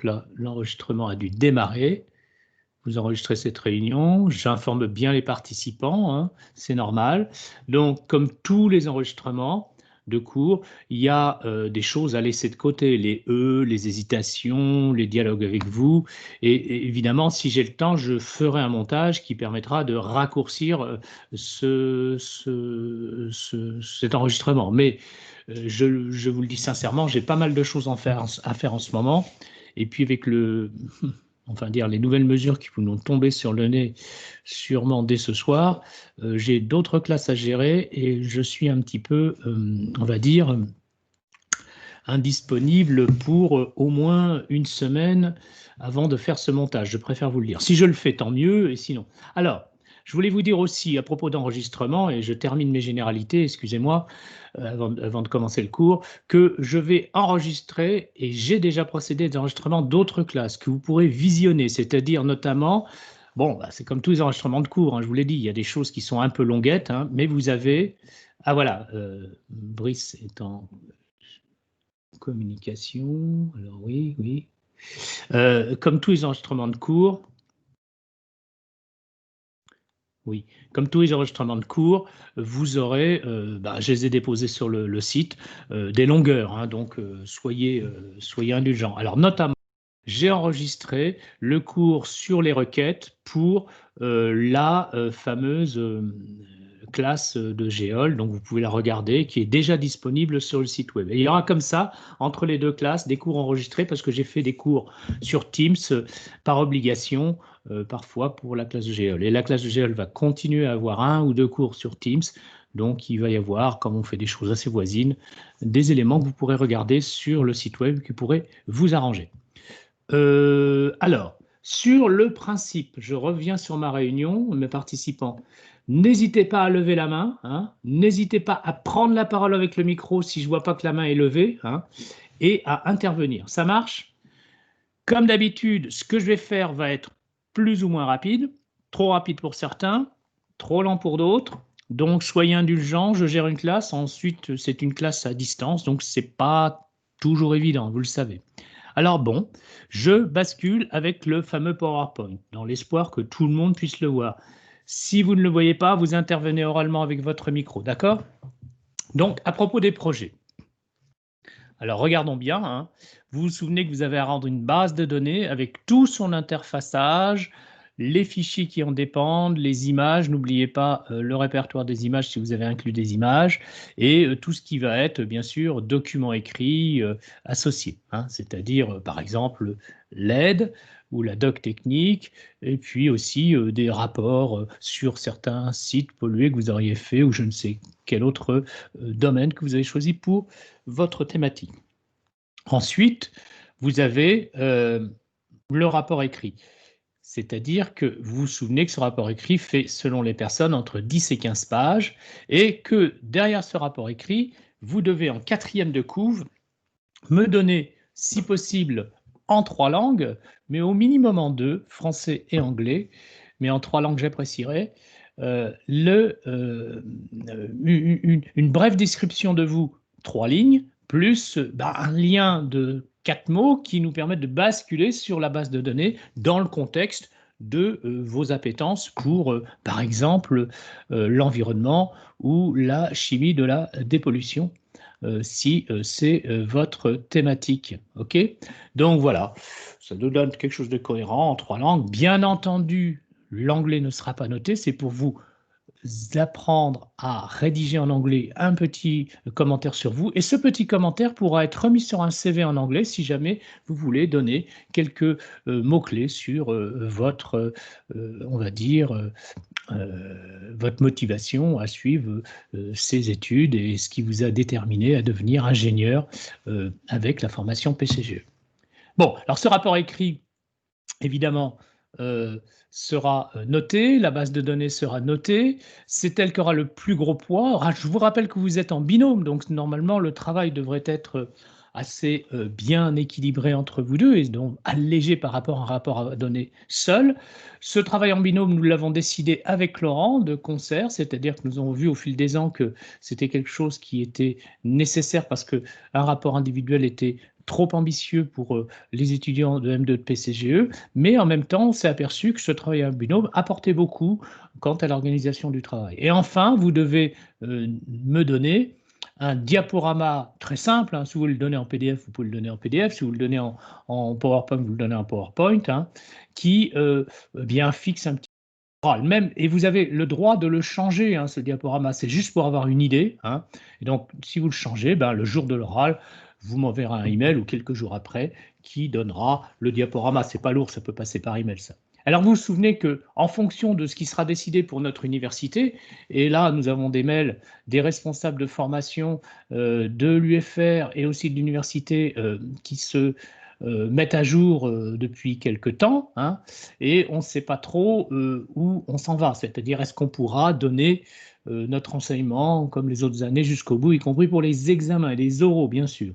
Là, l'enregistrement a dû démarrer. Vous enregistrez cette réunion, j'informe bien les participants, hein, c'est normal. Donc, comme tous les enregistrements de cours, il y a des choses à laisser de côté, les les hésitations, les dialogues avec vous. Et évidemment, si j'ai le temps, je ferai un montage qui permettra de raccourcir cet enregistrement. Mais je vous le dis sincèrement, j'ai pas mal de choses à faire en ce moment. Et puis avec enfin dire les nouvelles mesures qui vont tomber sur le nez sûrement dès ce soir, j'ai d'autres classes à gérer et je suis un petit peu, on va dire, indisponible pour au moins une semaine avant de faire ce montage. Je préfère vous le dire. Si je le fais, tant mieux, et sinon. Alors, je voulais vous dire aussi à propos d'enregistrement, et je termine mes généralités, excusez-moi, avant de commencer le cours, que je vais enregistrer, et j'ai déjà procédé à des enregistrements d'autres classes que vous pourrez visionner, c'est-à-dire notamment, bon, bah, c'est comme tous les enregistrements de cours, hein, je vous l'ai dit, il y a des choses qui sont un peu longuettes, hein, mais vous avez, ah voilà, Brice est en communication, alors oui. Comme tous les enregistrements de cours, oui, comme tous les enregistrements de cours, vous aurez, je les ai déposés sur le site, des longueurs, hein, donc soyez indulgents. Alors notamment, j'ai enregistré le cours sur les requêtes pour la fameuse classe de Géol, donc vous pouvez la regarder, qui est déjà disponible sur le site web. Et il y aura comme ça, entre les deux classes, des cours enregistrés, parce que j'ai fait des cours sur Teams par obligation, parfois pour la classe de Géol. Et la classe de Géol va continuer à avoir 1 ou 2 cours sur Teams, donc il va y avoir, comme on fait des choses assez voisines, des éléments que vous pourrez regarder sur le site web qui pourraient vous arranger. Alors, sur le principe, je reviens sur ma réunion, mes participants. N'hésitez pas à lever la main, hein, n'hésitez pas à prendre la parole avec le micro si je ne vois pas que la main est levée, hein, et à intervenir. Ça marche? Comme d'habitude, ce que je vais faire va être plus ou moins rapide, trop rapide pour certains, trop lent pour d'autres. Donc, soyez indulgents, je gère une classe. Ensuite, c'est une classe à distance, donc ce n'est pas toujours évident, vous le savez. Alors bon, je bascule avec le fameux PowerPoint, dans l'espoir que tout le monde puisse le voir. Si vous ne le voyez pas, vous intervenez oralement avec votre micro, d'accord? Donc, à propos des projets. Alors, regardons bien, hein. Vous vous souvenez que vous avez à rendre une base de données avec tout son interfaçage, les fichiers qui en dépendent, les images, n'oubliez pas le répertoire des images si vous avez inclus des images, et tout ce qui va être, bien sûr, documents écrits associés, hein, c'est-à-dire, par exemple, l'aide ou la doc technique, et puis aussi des rapports sur certains sites pollués que vous auriez fait, ou je ne sais quel autre domaine que vous avez choisi pour votre thématique. Ensuite, vous avez le rapport écrit. C'est-à-dire que vous vous souvenez que ce rapport écrit fait, selon les personnes, entre 10 et 15 pages, et que derrière ce rapport écrit, vous devez, en 4e de couve, me donner, si possible, en 3 langues, mais au minimum en 2, français et anglais, mais en 3 langues, j'apprécierais, une brève description de vous, 3 lignes, plus un lien de 4 mots qui nous permettent de basculer sur la base de données dans le contexte de vos appétences pour, par exemple, l'environnement ou la chimie de la dépollution, si c'est votre thématique. OK? Donc voilà, ça nous donne quelque chose de cohérent en 3 langues. Bien entendu, l'anglais ne sera pas noté, c'est pour vous apprendre à rédiger en anglais un petit commentaire sur vous, et ce petit commentaire pourra être remis sur un CV en anglais si jamais vous voulez donner quelques mots-clés sur votre, on va dire, votre motivation à suivre ces études et ce qui vous a déterminé à devenir ingénieur avec la formation PCGE. Bon, alors ce rapport écrit, évidemment, sera noté, la base de données sera notée, c'est elle qui aura le plus gros poids. Je vous rappelle que vous êtes en binôme, donc normalement le travail devrait être assez bien équilibré entre vous deux et donc allégé par rapport à un rapport à données seul. Ce travail en binôme, nous l'avons décidé avec Laurent de concert, c'est-à-dire que nous avons vu au fil des ans que c'était quelque chose qui était nécessaire parce qu'un rapport individuel était trop ambitieux pour les étudiants de M2 de PCGE, mais en même temps, on s'est aperçu que ce travail en binôme apportait beaucoup quant à l'organisation du travail. Et enfin, vous devez me donner un diaporama très simple, hein. Si vous le donnez en PDF, vous pouvez le donner en PDF. Si vous le donnez en PowerPoint, vous le donnez en PowerPoint, hein, qui bien fixe un petit même, et vous avez le droit de le changer, hein, ce diaporama. C'est juste pour avoir une idée, hein. Et donc, si vous le changez, ben, le jour de l'oral, vous m'enverrez un email ou quelques jours après qui donnera le diaporama. C'est pas lourd, ça peut passer par email, ça. Alors, vous vous souvenez qu'en fonction de ce qui sera décidé pour notre université, et là, nous avons des mails des responsables de formation de l'UFR et aussi de l'université qui se mettent à jour depuis quelque temps, hein, et on ne sait pas trop où on s'en va. C'est-à-dire, est-ce qu'on pourra donner notre enseignement comme les autres années jusqu'au bout, y compris pour les examens et les oraux, bien sûr.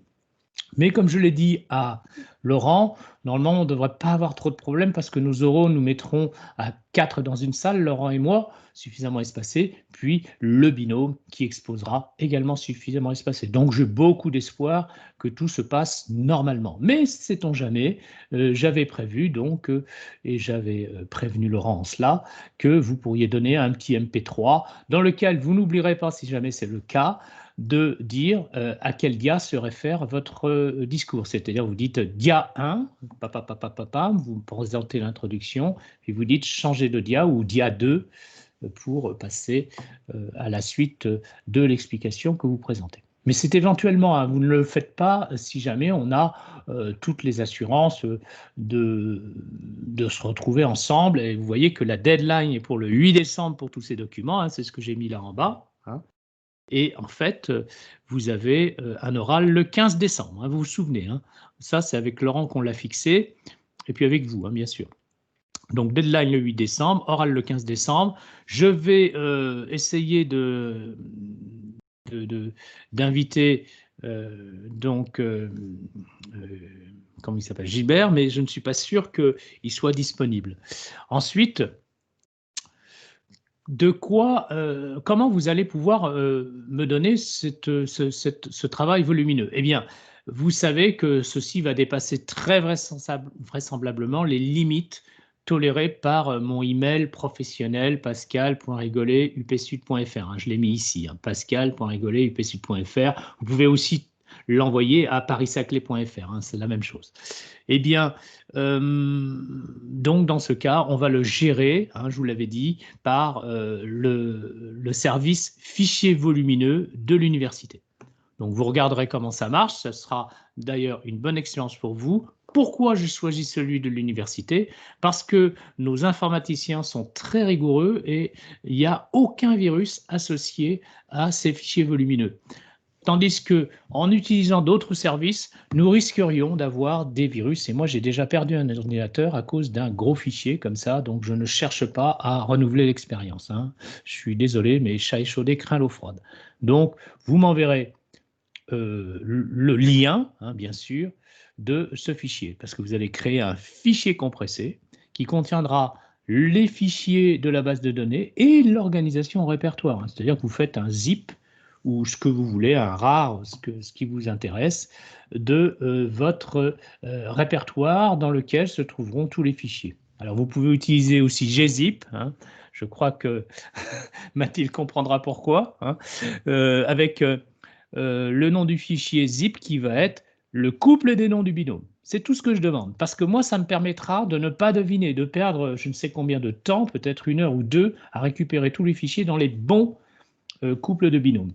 Mais comme je l'ai dit à Laurent, normalement, on ne devrait pas avoir trop de problèmes parce que nos oraux, nous mettrons à 4 dans une salle, Laurent et moi, suffisamment espacés, puis le binôme qui exposera également suffisamment espacé. Donc, j'ai beaucoup d'espoir que tout se passe normalement. Mais sait-on jamais, j'avais prévu donc, et j'avais prévenu Laurent en cela, que vous pourriez donner un petit MP3 dans lequel vous n'oublierez pas, si jamais c'est le cas, de dire à quel dia se réfère votre discours. C'est-à-dire, vous dites dia 1, vous présentez l'introduction, puis vous dites changer de dia ou dia 2 pour passer à la suite de l'explication que vous présentez. Mais c'est éventuellement, hein, vous ne le faites pas si jamais on a toutes les assurances de se retrouver ensemble. Et vous voyez que la deadline est pour le 8 décembre pour tous ces documents, hein, c'est ce que j'ai mis là en bas. Hein. Et en fait, vous avez un oral le 15 décembre, hein, vous vous souvenez. Hein, ça, c'est avec Laurent qu'on l'a fixé, et puis avec vous, hein, bien sûr. Donc, deadline le 8 décembre, oral le 15 décembre. Je vais essayer d'inviter comment il s'appelle, Gilbert, mais je ne suis pas sûr qu'il soit disponible. Ensuite, comment vous allez pouvoir me donner ce travail volumineux? Eh bien, vous savez que ceci va dépasser très vraisemblablement les limites tolérées par mon email professionnel pascal.rigolet@upsud.fr. Je l'ai mis ici, hein, pascal.rigolet@upsud.fr. Vous pouvez aussi l'envoyer à paris-saclay.fr, hein, c'est la même chose. Eh bien, donc dans ce cas, on va le gérer, hein, je vous l'avais dit, par le service fichier volumineux de l'université. Donc vous regarderez comment ça marche, ce sera d'ailleurs une bonne expérience pour vous. Pourquoi je choisis celui de l'université? Parce que nos informaticiens sont très rigoureux et il n'y a aucun virus associé à ces fichiers volumineux. Tandis qu'en utilisant d'autres services, nous risquerions d'avoir des virus. Et moi, j'ai déjà perdu un ordinateur à cause d'un gros fichier comme ça, donc je ne cherche pas à renouveler l'expérience. Hein. Je suis désolé, mais chat échaudé craint l'eau froide. Donc, vous m'enverrez le lien, hein, bien sûr, de ce fichier, parce que vous allez créer un fichier compressé qui contiendra les fichiers de la base de données et l'organisation en répertoire. Hein. C'est-à-dire que vous faites un zip ou ce que vous voulez, un RAR, ce qui vous intéresse, de votre répertoire dans lequel se trouveront tous les fichiers. Alors, vous pouvez utiliser aussi gzip, hein, je crois que Mathilde comprendra pourquoi, hein, avec le nom du fichier zip qui va être le couple des noms du binôme. C'est tout ce que je demande, parce que moi, ça me permettra de ne pas deviner, de perdre je ne sais combien de temps, peut-être 1 heure ou 2, à récupérer tous les fichiers dans les bons couples de binômes.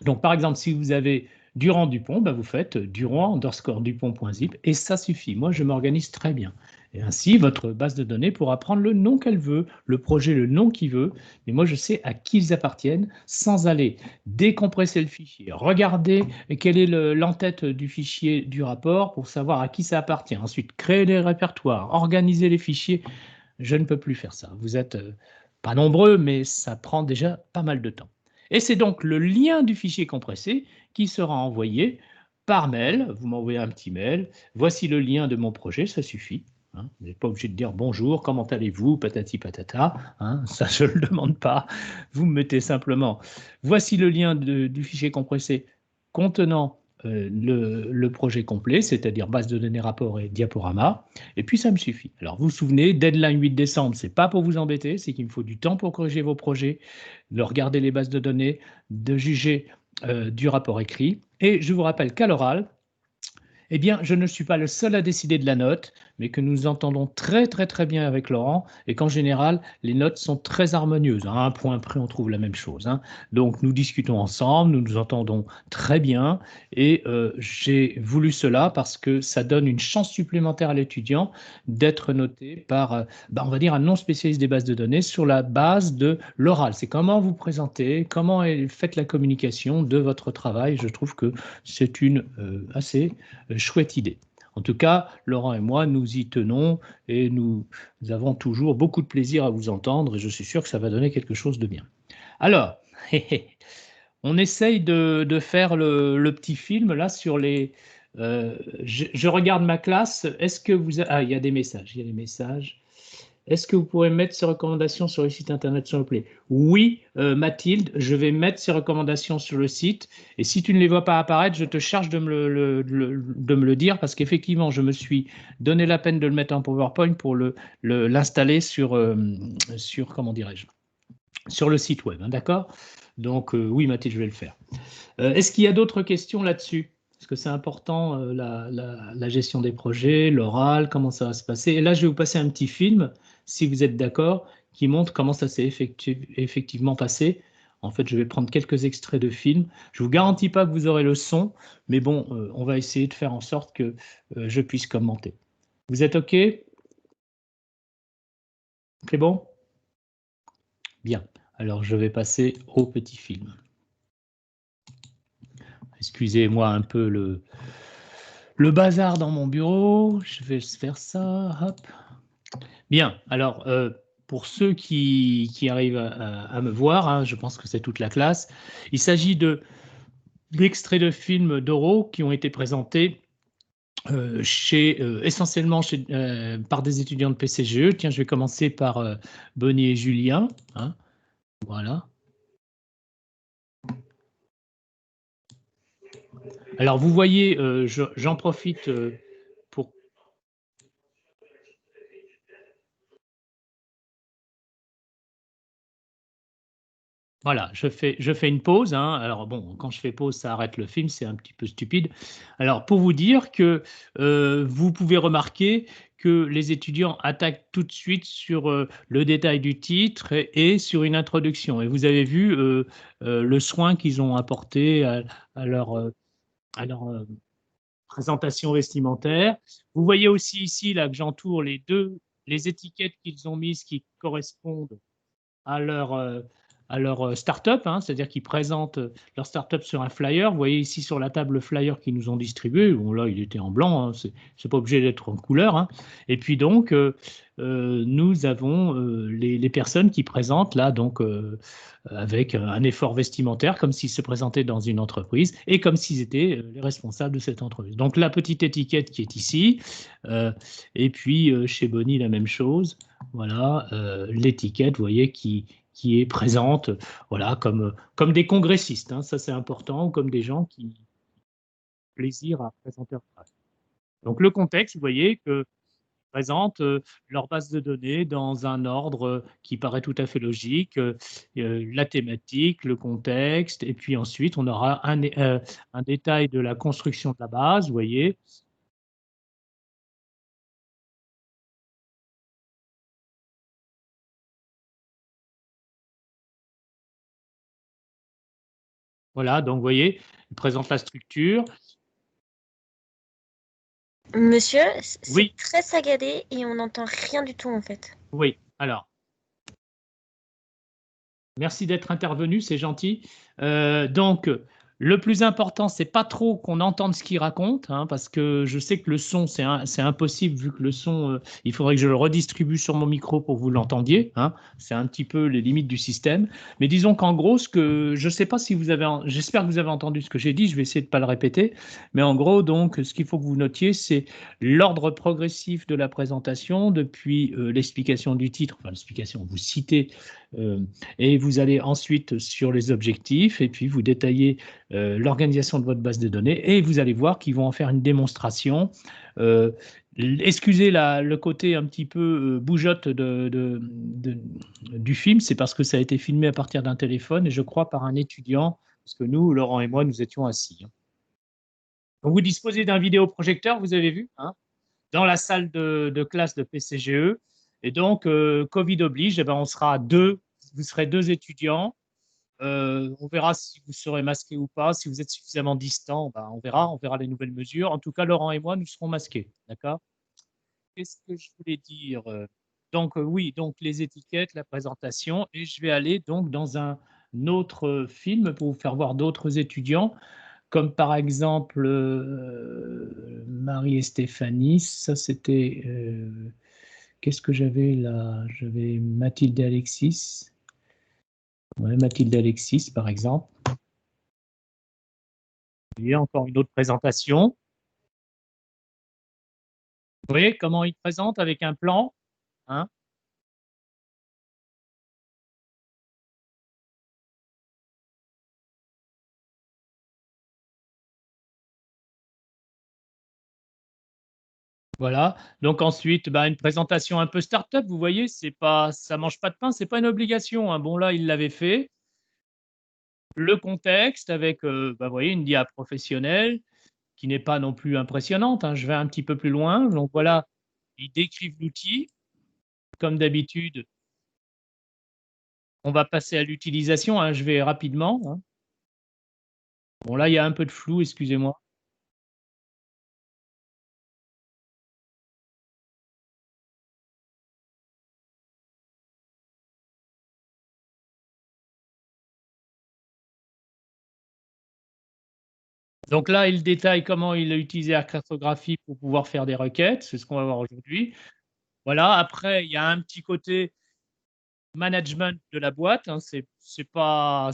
Donc, par exemple, si vous avez Durand Dupont, ben vous faites Durand_Dupont.zip et ça suffit. Moi, je m'organise très bien. Et ainsi, votre base de données pourra prendre le nom qu'elle veut, le projet, le nom qu'il veut, mais moi, je sais à qui ils appartiennent sans aller décompresser le fichier, regarder quelle est l'entête du fichier du rapport pour savoir à qui ça appartient. Ensuite, créer des répertoires, organiser les fichiers. Je ne peux plus faire ça. Vous n'êtes pas nombreux, mais ça prend déjà pas mal de temps. Et c'est donc le lien du fichier compressé qui sera envoyé par mail. Vous m'envoyez un petit mail. Voici le lien de mon projet, ça suffit. Hein. Vous n'êtes pas obligé de dire bonjour, comment allez-vous, patati patata. Hein, ça, je ne le demande pas. Vous me mettez simplement, voici le lien du fichier compressé contenant le projet complet, c'est-à-dire base de données, rapport et diaporama, et puis ça me suffit. Alors vous vous souvenez, deadline 8 décembre, c'est pas pour vous embêter, c'est qu'il me faut du temps pour corriger vos projets, de regarder les bases de données, de juger du rapport écrit. Et je vous rappelle qu'à l'oral, eh bien, je ne suis pas le seul à décider de la note, mais que nous entendons très bien avec Laurent, et qu'en général, les notes sont très harmonieuses. À un point près, on trouve la même chose, hein. Donc, nous discutons ensemble, nous nous entendons très bien, et j'ai voulu cela parce que ça donne une chance supplémentaire à l'étudiant d'être noté par, on va dire, un non spécialiste des bases de données sur la base de l'oral. C'est comment vous présentez, comment faites la communication de votre travail. Je trouve que c'est une assez chouette idée. En tout cas, Laurent et moi, nous y tenons et nous avons toujours beaucoup de plaisir à vous entendre et je suis sûr que ça va donner quelque chose de bien. Alors, on essaye de faire le petit film là sur les... je regarde ma classe. Est-ce que vous... Ah, il y a des messages. Il y a des messages. Est-ce que vous pourrez mettre ces recommandations sur le site internet, s'il vous plaît? Oui, Mathilde, je vais mettre ces recommandations sur le site. Et si tu ne les vois pas apparaître, je te charge de me le dire parce qu'effectivement, je me suis donné la peine de le mettre en PowerPoint pour l'installer sur, comment dirais-je, sur le site web, hein, d'accord? Donc, oui, Mathilde, je vais le faire. Est-ce qu'il y a d'autres questions là-dessus? Parce que c'est important, la gestion des projets, l'oral, comment ça va se passer. Et là, je vais vous passer un petit film, si vous êtes d'accord, qui montre comment ça s'est effectivement passé. En fait, je vais prendre quelques extraits de film. Je ne vous garantis pas que vous aurez le son, mais bon, on va essayer de faire en sorte que je puisse commenter. Vous êtes OK? C'est bon? Bien. Alors, je vais passer au petit film. Excusez-moi un peu le bazar dans mon bureau. Je vais faire ça. Hop. Bien. Alors, pour ceux qui arrivent à me voir, hein, je pense que c'est toute la classe, il s'agit d'extraits de films d'Euro qui ont été présentés essentiellement par des étudiants de PCGE. Tiens, je vais commencer par Bonnie et Julien. Hein. Voilà. Alors, vous voyez, j'en profite pour... Voilà, je fais une pause. Hein. Alors bon, quand je fais pause, ça arrête le film, c'est un petit peu stupide. Alors, pour vous dire que vous pouvez remarquer que les étudiants attaquent tout de suite sur le détail du titre et sur une introduction. Et vous avez vu le soin qu'ils ont apporté à leur présentation vestimentaire. Vous voyez aussi ici là que j'entoure les étiquettes qu'ils ont mises qui correspondent à leur start-up, hein, c'est-à-dire qu'ils présentent leur start-up sur un flyer. Vous voyez ici sur la table le flyer qu'ils nous ont distribué. Bon, là, il était en blanc, hein, c'est pas obligé d'être en couleur. Hein. Et puis donc, nous avons les personnes qui présentent là, donc avec un effort vestimentaire, comme s'ils se présentaient dans une entreprise et comme s'ils étaient les responsables de cette entreprise. Donc la petite étiquette qui est ici, et puis chez Bonnie, la même chose. Voilà, l'étiquette, vous voyez, qui est présente, voilà, comme des congressistes, hein, ça c'est important, ou comme des gens qui ont plaisir à présenter leur travail. Donc le contexte, vous voyez que présentent leur base de données dans un ordre qui paraît tout à fait logique, la thématique, le contexte, et puis ensuite on aura un détail de la construction de la base, vous voyez. Voilà, donc vous voyez, il présente la structure. Monsieur, c'est oui. Très saccadé et on n'entend rien du tout en fait. Oui, alors. Merci d'être intervenu, c'est gentil. Donc, le plus important, c'est pas trop qu'on entende ce qu'il raconte, hein, parce que je sais que le son, c'est impossible, vu que le son, il faudrait que je le redistribue sur mon micro pour que vous l'entendiez. Hein, c'est un petit peu les limites du système. Mais disons qu'en gros, je sais pas si vous avez, j'espère que vous avez entendu ce que j'ai dit, je vais essayer de pas le répéter. Mais en gros, donc, ce qu'il faut que vous notiez, c'est l'ordre progressif de la présentation, depuis l'explication du titre, enfin l'explication, vous citez, et vous allez ensuite sur les objectifs, et puis vous détaillez l'organisation de votre base de données, et vous allez voir qu'ils vont en faire une démonstration. Excusez le côté un petit peu bougeotte du film, c'est parce que ça a été filmé à partir d'un téléphone, et je crois par un étudiant, parce que nous, Laurent et moi, nous étions assis. Donc, vous disposez d'un vidéoprojecteur, vous avez vu, hein, dans la salle de classe de PCGE. Et donc, Covid oblige, eh ben, on sera deux, vous serez deux étudiants. On verra si vous serez masqués ou pas. Si vous êtes suffisamment distants, ben, on verra les nouvelles mesures. En tout cas, Laurent et moi, nous serons masqués. D'accord? Qu'est-ce que je voulais dire? Donc, oui, donc les étiquettes, la présentation, et je vais aller donc dans un autre film pour vous faire voir d'autres étudiants, comme par exemple Marie et Stéphanie. Ça, c'était. Qu'est-ce que j'avais là? J'avais Mathilde et Alexis. Ouais, Mathilde et Alexis, par exemple. Vous voyez, encore une autre présentation. Vous voyez comment ils présentent avec un plan, hein? Voilà. Donc ensuite, bah, une présentation un peu start-up, vous voyez, c'est pas, ça mange pas de pain, c'est pas une obligation, hein. Bon, là, il l'avait fait. Le contexte avec, bah, vous voyez, une DIA professionnelle qui n'est pas non plus impressionnante, hein. Je vais un petit peu plus loin. Donc voilà, ils décrivent l'outil. Comme d'habitude, on va passer à l'utilisation, hein. Je vais rapidement, hein. Bon, là, il y a un peu de flou, excusez-moi. Donc là, il détaille comment il a utilisé la cartographie pour pouvoir faire des requêtes. C'est ce qu'on va voir aujourd'hui. Voilà, après, il y a un petit côté management de la boîte, hein, c'est pas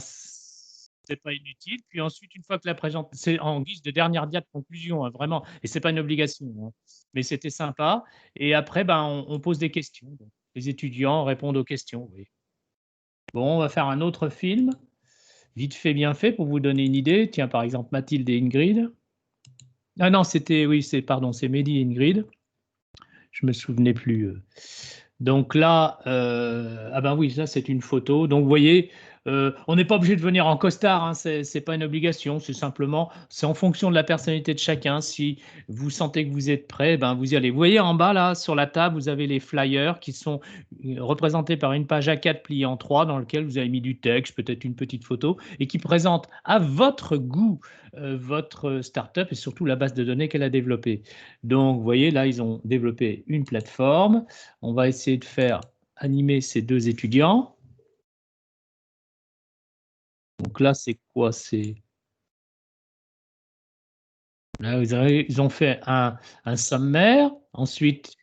inutile. Puis ensuite, une fois que la présente c'est en guise de dernière dia de conclusion, hein, vraiment, et c'est pas une obligation, hein, mais c'était sympa. Et après, ben, on pose des questions. Donc, les étudiants répondent aux questions, oui. Bon, on va faire un autre film, vite fait, bien fait, pour vous donner une idée. Tiens, par exemple, Mathilde et Ingrid. Ah non, c'était oui, c'est Mehdi et Ingrid. Je me souvenais plus, Donc là, ah ben oui, ça c'est une photo. Donc vous voyez, on n'est pas obligé de venir en costard, hein, c'est pas une obligation, c'est simplement, c'est en fonction de la personnalité de chacun. Si vous sentez que vous êtes prêt, ben vous y allez. Vous voyez en bas là, sur la table, vous avez les flyers qui sont représentés par une page A4 pliée en trois dans lequel vous avez mis du texte, peut-être une petite photo, et qui présente à votre goût votre startup et surtout la base de données qu'elle a développée. Donc, vous voyez, là, ils ont développé une plateforme. On va essayer de faire animer ces deux étudiants. Donc là, c'est quoi? Là, ils ont fait un sommaire. Ensuite,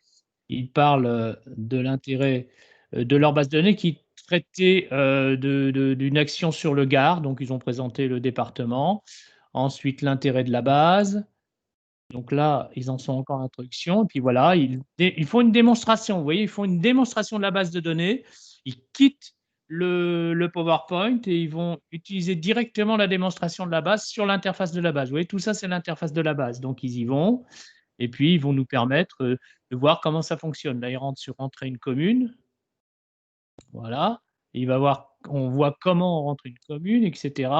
ils parlent de l'intérêt de leur base de données qui traitait d'une action sur le Gard. Donc, ils ont présenté le département. Ensuite, l'intérêt de la base. Donc là, ils en sont encore à l'introduction. Et puis voilà, ils font une démonstration. Vous voyez, ils font une démonstration de la base de données. Ils quittent le PowerPoint et ils vont utiliser directement la démonstration de la base sur l'interface de la base. Vous voyez, tout ça, c'est l'interface de la base. Donc, ils y vont et puis ils vont nous permettre de voir comment ça fonctionne. Là, ils rentrent sur Entrer une commune. Voilà. Et on voit comment on rentre une commune, etc.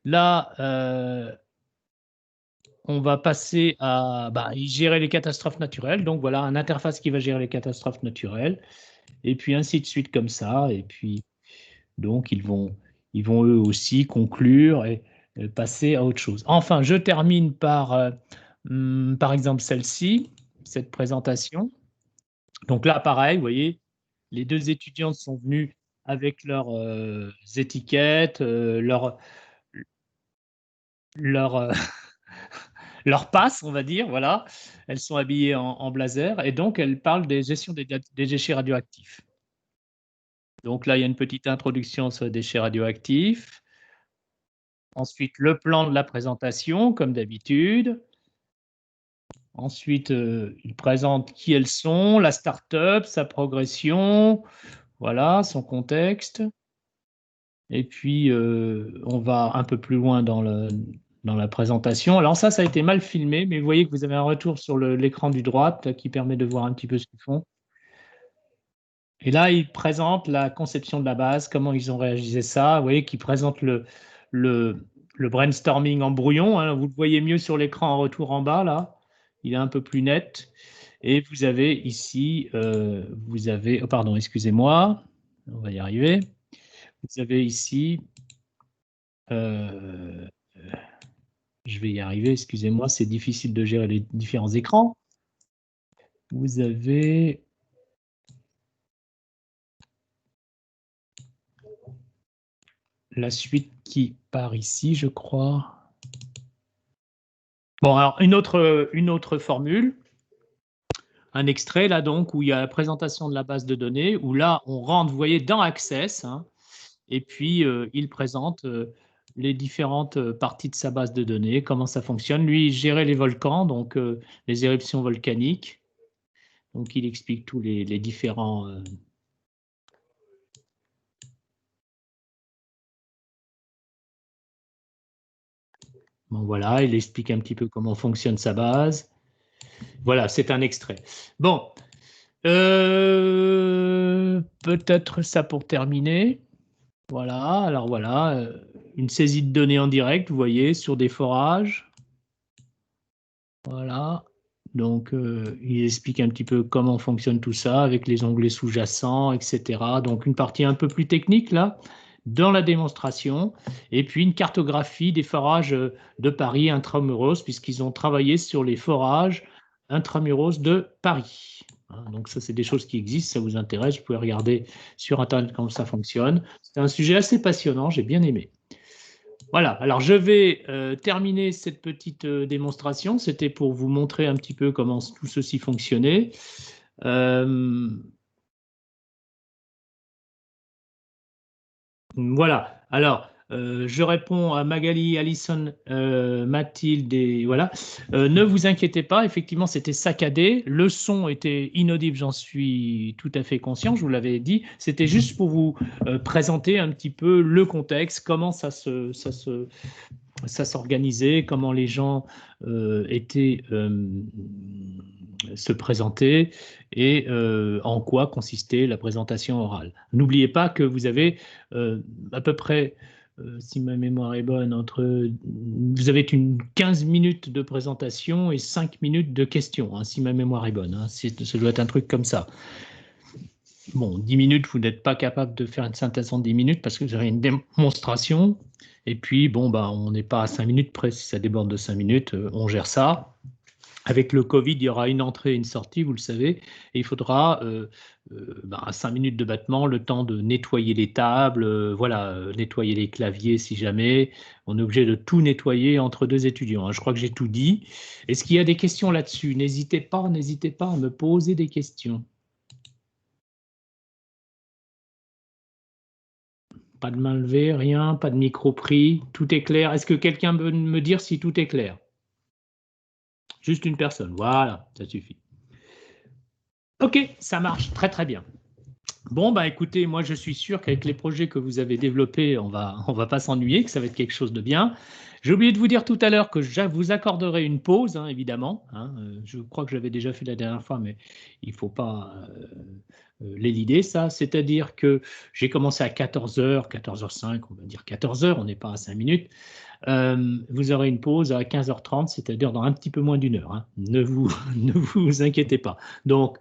Là, on va passer à gérer les catastrophes naturelles. Donc voilà, une interface qui va gérer les catastrophes naturelles, et puis ainsi de suite comme ça. Et puis donc ils vont eux aussi conclure et passer à autre chose. Enfin, je termine par exemple celle-ci, cette présentation. Donc là, pareil, vous voyez, les deux étudiantes sont venues avec leurs étiquettes, leur leur passe, on va dire, voilà. Elles sont habillées en blazer et donc elles parlent des gestions des déchets radioactifs. Donc là, il y a une petite introduction sur les déchets radioactifs. Ensuite, le plan de la présentation, comme d'habitude. Ensuite, ils présentent qui elles sont, la start-up, sa progression, voilà, son contexte. Et puis, on va un peu plus loin dans la présentation. Alors ça a été mal filmé, mais vous voyez que vous avez un retour sur l'écran du droite là, qui permet de voir un petit peu ce qu'ils font. Et là, ils présentent la conception de la base, comment ils ont réalisé ça. Vous voyez qu'ils présentent le brainstorming en brouillon. Hein. Vous le voyez mieux sur l'écran en retour en bas, là. Il est un peu plus net. Et vous avez ici, oh, pardon, excusez-moi, on va y arriver. Vous avez ici, je vais y arriver, excusez-moi, c'est difficile de gérer les différents écrans. Vous avez la suite qui part ici, je crois. Bon, alors une autre formule, un extrait là donc où il y a la présentation de la base de données, où là on rentre, vous voyez, dans Access, hein, et puis il présente les différentes parties de sa base de données, comment ça fonctionne. Lui, il gérait les volcans, donc les éruptions volcaniques. Donc il explique tous les différents... Bon voilà, il explique un petit peu comment fonctionne sa base. Voilà, c'est un extrait. Bon, peut-être ça pour terminer. Voilà, alors voilà, une saisie de données en direct, vous voyez, sur des forages. Voilà, donc il explique un petit peu comment fonctionne tout ça avec les onglets sous-jacents, etc. Donc une partie un peu plus technique là, dans la démonstration, et puis une cartographie des forages de Paris intramuros, puisqu'ils ont travaillé sur les forages intramuros de Paris. Hein, donc ça, c'est des choses qui existent, ça vous intéresse, vous pouvez regarder sur Internet comment ça fonctionne. C'est un sujet assez passionnant, j'ai bien aimé. Voilà, alors je vais terminer cette petite démonstration. C'était pour vous montrer un petit peu comment tout ceci fonctionnait. Voilà, alors je réponds à Magali, Alison, Mathilde et voilà. Ne vous inquiétez pas, effectivement c'était saccadé. Le son était inaudible, j'en suis tout à fait conscient, je vous l'avais dit. C'était juste pour vous présenter un petit peu le contexte, comment ça s'organisait, comment les gens se présentaient et en quoi consistait la présentation orale. N'oubliez pas que vous avez à peu près, si ma mémoire est bonne, vous avez une 15 minutes de présentation et 5 minutes de questions, hein, si ma mémoire est bonne. Hein, ça doit être un truc comme ça. Bon, 10 minutes, vous n'êtes pas capable de faire une synthèse en 10 minutes parce que vous avez une démonstration. Et puis, bon, bah, on n'est pas à 5 minutes près. Si ça déborde de 5 minutes, on gère ça. Avec le Covid, il y aura une entrée et une sortie, vous le savez. Et il faudra 5 minutes de battement, le temps de nettoyer les tables, nettoyer les claviers si jamais. On est obligé de tout nettoyer entre deux étudiants. Hein. Je crois que j'ai tout dit. Est-ce qu'il y a des questions là-dessus? N'hésitez pas à me poser des questions. Pas de main levée, rien, pas de micro pris, tout est clair. Est-ce que quelqu'un peut me dire si tout est clair? Juste une personne, voilà, ça suffit. Ok, ça marche très très bien. Bon, bah écoutez, moi je suis sûr qu'avec les projets que vous avez développés, on va pas s'ennuyer, que ça va être quelque chose de bien. J'ai oublié de vous dire tout à l'heure que je vous accorderai une pause, hein, évidemment. Hein, je crois que je l'avais déjà fait la dernière fois, mais il ne faut pas l'élider, ça. C'est-à-dire que j'ai commencé à 14h, 14h05, on va dire 14h, on n'est pas à 5 minutes. Vous aurez une pause à 15h30, c'est-à-dire dans un petit peu moins d'une heure. Hein. Ne vous inquiétez pas. Donc,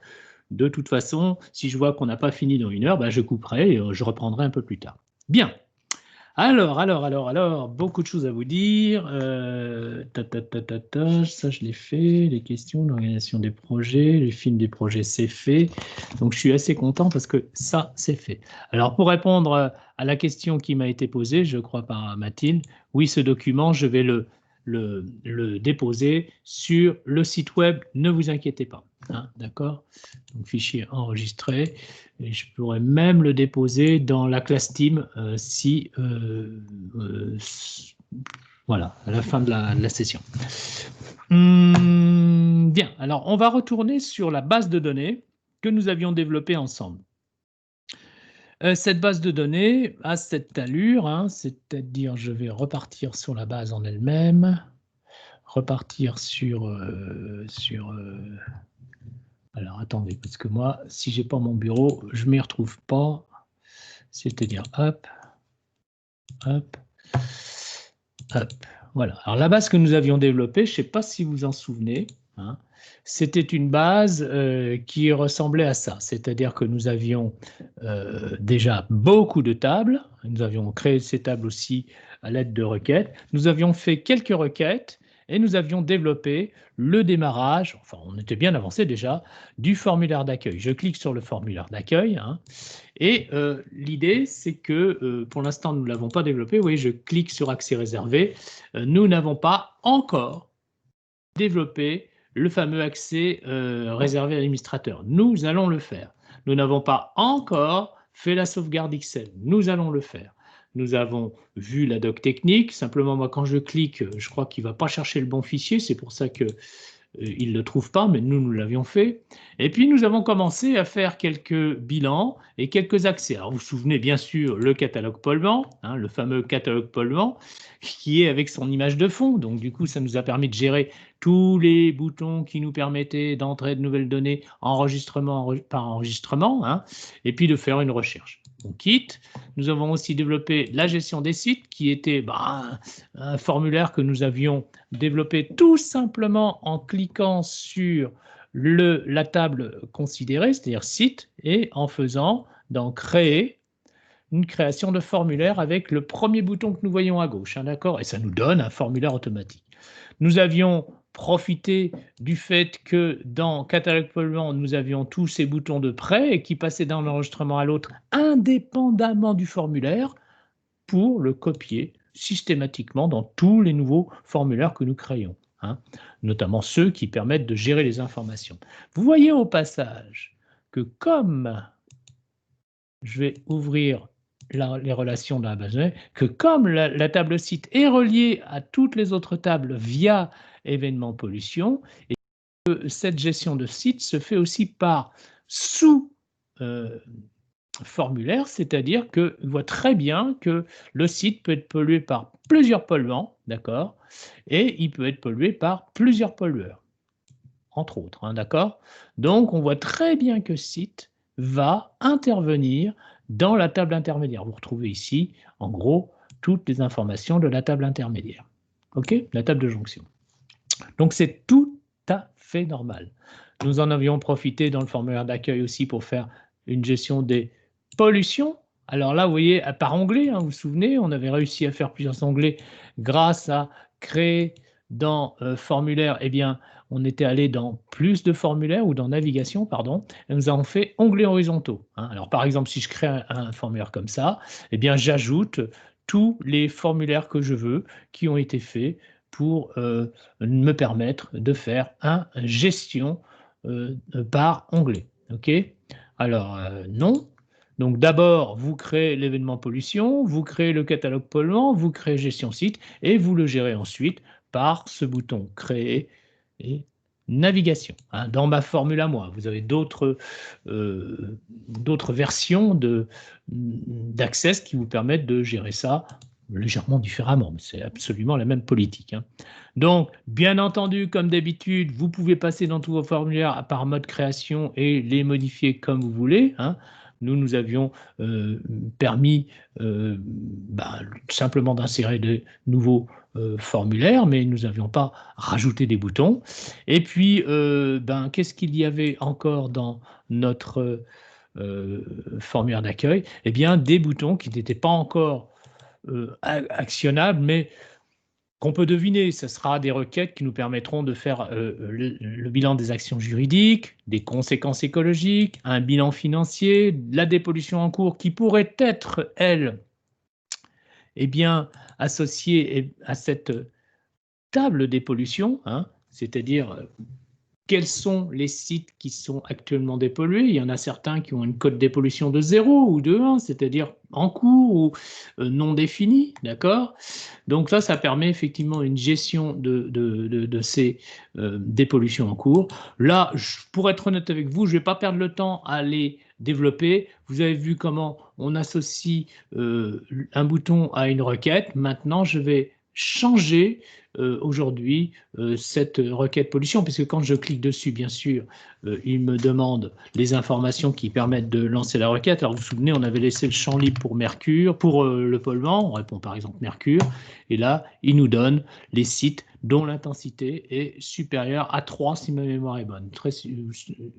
de toute façon, si je vois qu'on n'a pas fini dans une heure, bah, je couperai et je reprendrai un peu plus tard. Bien. Alors, beaucoup de choses à vous dire. Ça, je l'ai fait. Les questions, l'organisation des projets, les films des projets, c'est fait. Donc, je suis assez content parce que ça, c'est fait. Alors, pour répondre à la question qui m'a été posée, je crois par Mathilde, oui, ce document, je vais le déposer sur le site web. Ne vous inquiétez pas. Hein, d'accord? Donc, fichier enregistré. Et je pourrais même le déposer dans la classe Team voilà, à la fin de la session. Bien, alors on va retourner sur la base de données que nous avions développée ensemble. Cette base de données a cette allure, hein, c'est-à-dire je vais repartir sur la base en elle-même, repartir alors attendez, parce que moi, si j'ai pas mon bureau, je m'y retrouve pas. C'est-à-dire, hop, hop, hop. Voilà. Alors la base que nous avions développée, je ne sais pas si vous en souvenez, hein, c'était une base qui ressemblait à ça. C'est-à-dire que nous avions déjà beaucoup de tables. Nous avions créé ces tables aussi à l'aide de requêtes. Nous avions fait quelques requêtes et nous avions développé le démarrage, enfin on était bien avancé déjà, du formulaire d'accueil. Je clique sur le formulaire d'accueil, hein, et l'idée, c'est que pour l'instant, nous ne l'avons pas développé. Vous voyez, je clique sur accès réservé. Nous n'avons pas encore développé le fameux accès réservé à l'administrateur. Nous allons le faire. Nous n'avons pas encore fait la sauvegarde XL. Nous allons le faire. Nous avons vu la doc technique. Simplement, moi, quand je clique, je crois qu'il ne va pas chercher le bon fichier. C'est pour ça que il ne le trouve pas, mais nous l'avions fait. Et puis, nous avons commencé à faire quelques bilans et quelques accès. Alors, vous vous souvenez bien sûr le catalogue polluant, hein, le fameux catalogue polluant, qui est avec son image de fond. Donc, du coup, ça nous a permis de gérer tous les boutons qui nous permettaient d'entrer de nouvelles données enregistrement par enregistrement, hein, et puis de faire une recherche. On quitte. Nous avons aussi développé la gestion des sites, qui était un formulaire que nous avions développé tout simplement en cliquant sur la table considérée, c'est-à-dire site, et en faisant dans créer une création de formulaire avec le premier bouton que nous voyons à gauche, hein, d'accord? Et ça nous donne un formulaire automatique. Nous avions profité du fait que dans Catalogue polluant, nous avions tous ces boutons de prêt et qui passaient d'un enregistrement à l'autre indépendamment du formulaire pour le copier systématiquement dans tous les nouveaux formulaires que nous créons, hein, notamment ceux qui permettent de gérer les informations. Vous voyez au passage que comme je vais ouvrir les relations de la base de données, que comme la table site est reliée à toutes les autres tables via événement pollution, et que cette gestion de site se fait aussi par sous formulaire, c'est-à-dire que voit très bien que le site peut être pollué par plusieurs polluants, d'accord, et il peut être pollué par plusieurs pollueurs, entre autres, hein, d'accord. Donc, on voit très bien que ce site va intervenir dans la table intermédiaire. Vous retrouvez ici, en gros, toutes les informations de la table intermédiaire, ok, la table de jonction. Donc, c'est tout à fait normal. Nous en avions profité dans le formulaire d'accueil aussi pour faire une gestion des pollutions. Alors là, vous voyez, par onglet, hein, vous vous souvenez, on avait réussi à faire plusieurs onglets grâce à créer dans formulaire, eh bien, on était allé dans plus de formulaires ou dans navigation, pardon, et nous avons fait onglets horizontaux, hein. Alors par exemple, si je crée un formulaire comme ça, eh bien, j'ajoute tous les formulaires que je veux qui ont été faits pour me permettre de faire un gestion par onglet. OK? Alors, non. Donc, d'abord, vous créez l'événement pollution, vous créez le catalogue polluant, vous créez gestion site et vous le gérez ensuite par ce bouton créer et navigation, hein. Dans ma formule à moi, vous avez d'autres versions d'Access qui vous permettent de gérer ça légèrement différemment, mais c'est absolument la même politique, hein. Donc, bien entendu, comme d'habitude, vous pouvez passer dans tous vos formulaires par mode création et les modifier comme vous voulez, hein. Nous avions permis simplement d'insérer de nouveaux formulaires, mais nous n'avions pas rajouté des boutons. Et puis, qu'est-ce qu'il y avait encore dans notre formulaire d'accueil? Eh bien, des boutons qui n'étaient pas encore actionnables, mais qu'on peut deviner. Ce sera des requêtes qui nous permettront de faire le bilan des actions juridiques, des conséquences écologiques, un bilan financier, la dépollution en cours qui pourrait être, elle, eh bien, associée à cette table dépollution, hein, c'est-à-dire quels sont les sites qui sont actuellement dépollués. Il y en a certains qui ont une cote dépollution de 0 ou de 1, c'est-à-dire en cours ou non définie, d'accord? Donc ça permet effectivement une gestion de ces dépollutions en cours. Là, pour être honnête avec vous, je ne vais pas perdre le temps à les développé. Vous avez vu comment on associe un bouton à une requête. Maintenant, je vais changer aujourd'hui cette requête pollution, puisque quand je clique dessus, bien sûr, il me demande les informations qui permettent de lancer la requête. Alors vous vous souvenez, on avait laissé le champ libre pour mercure, pour le polluant, on répond par exemple mercure, et là, il nous donne les sites dont l'intensité est supérieure à 3 si ma mémoire est bonne,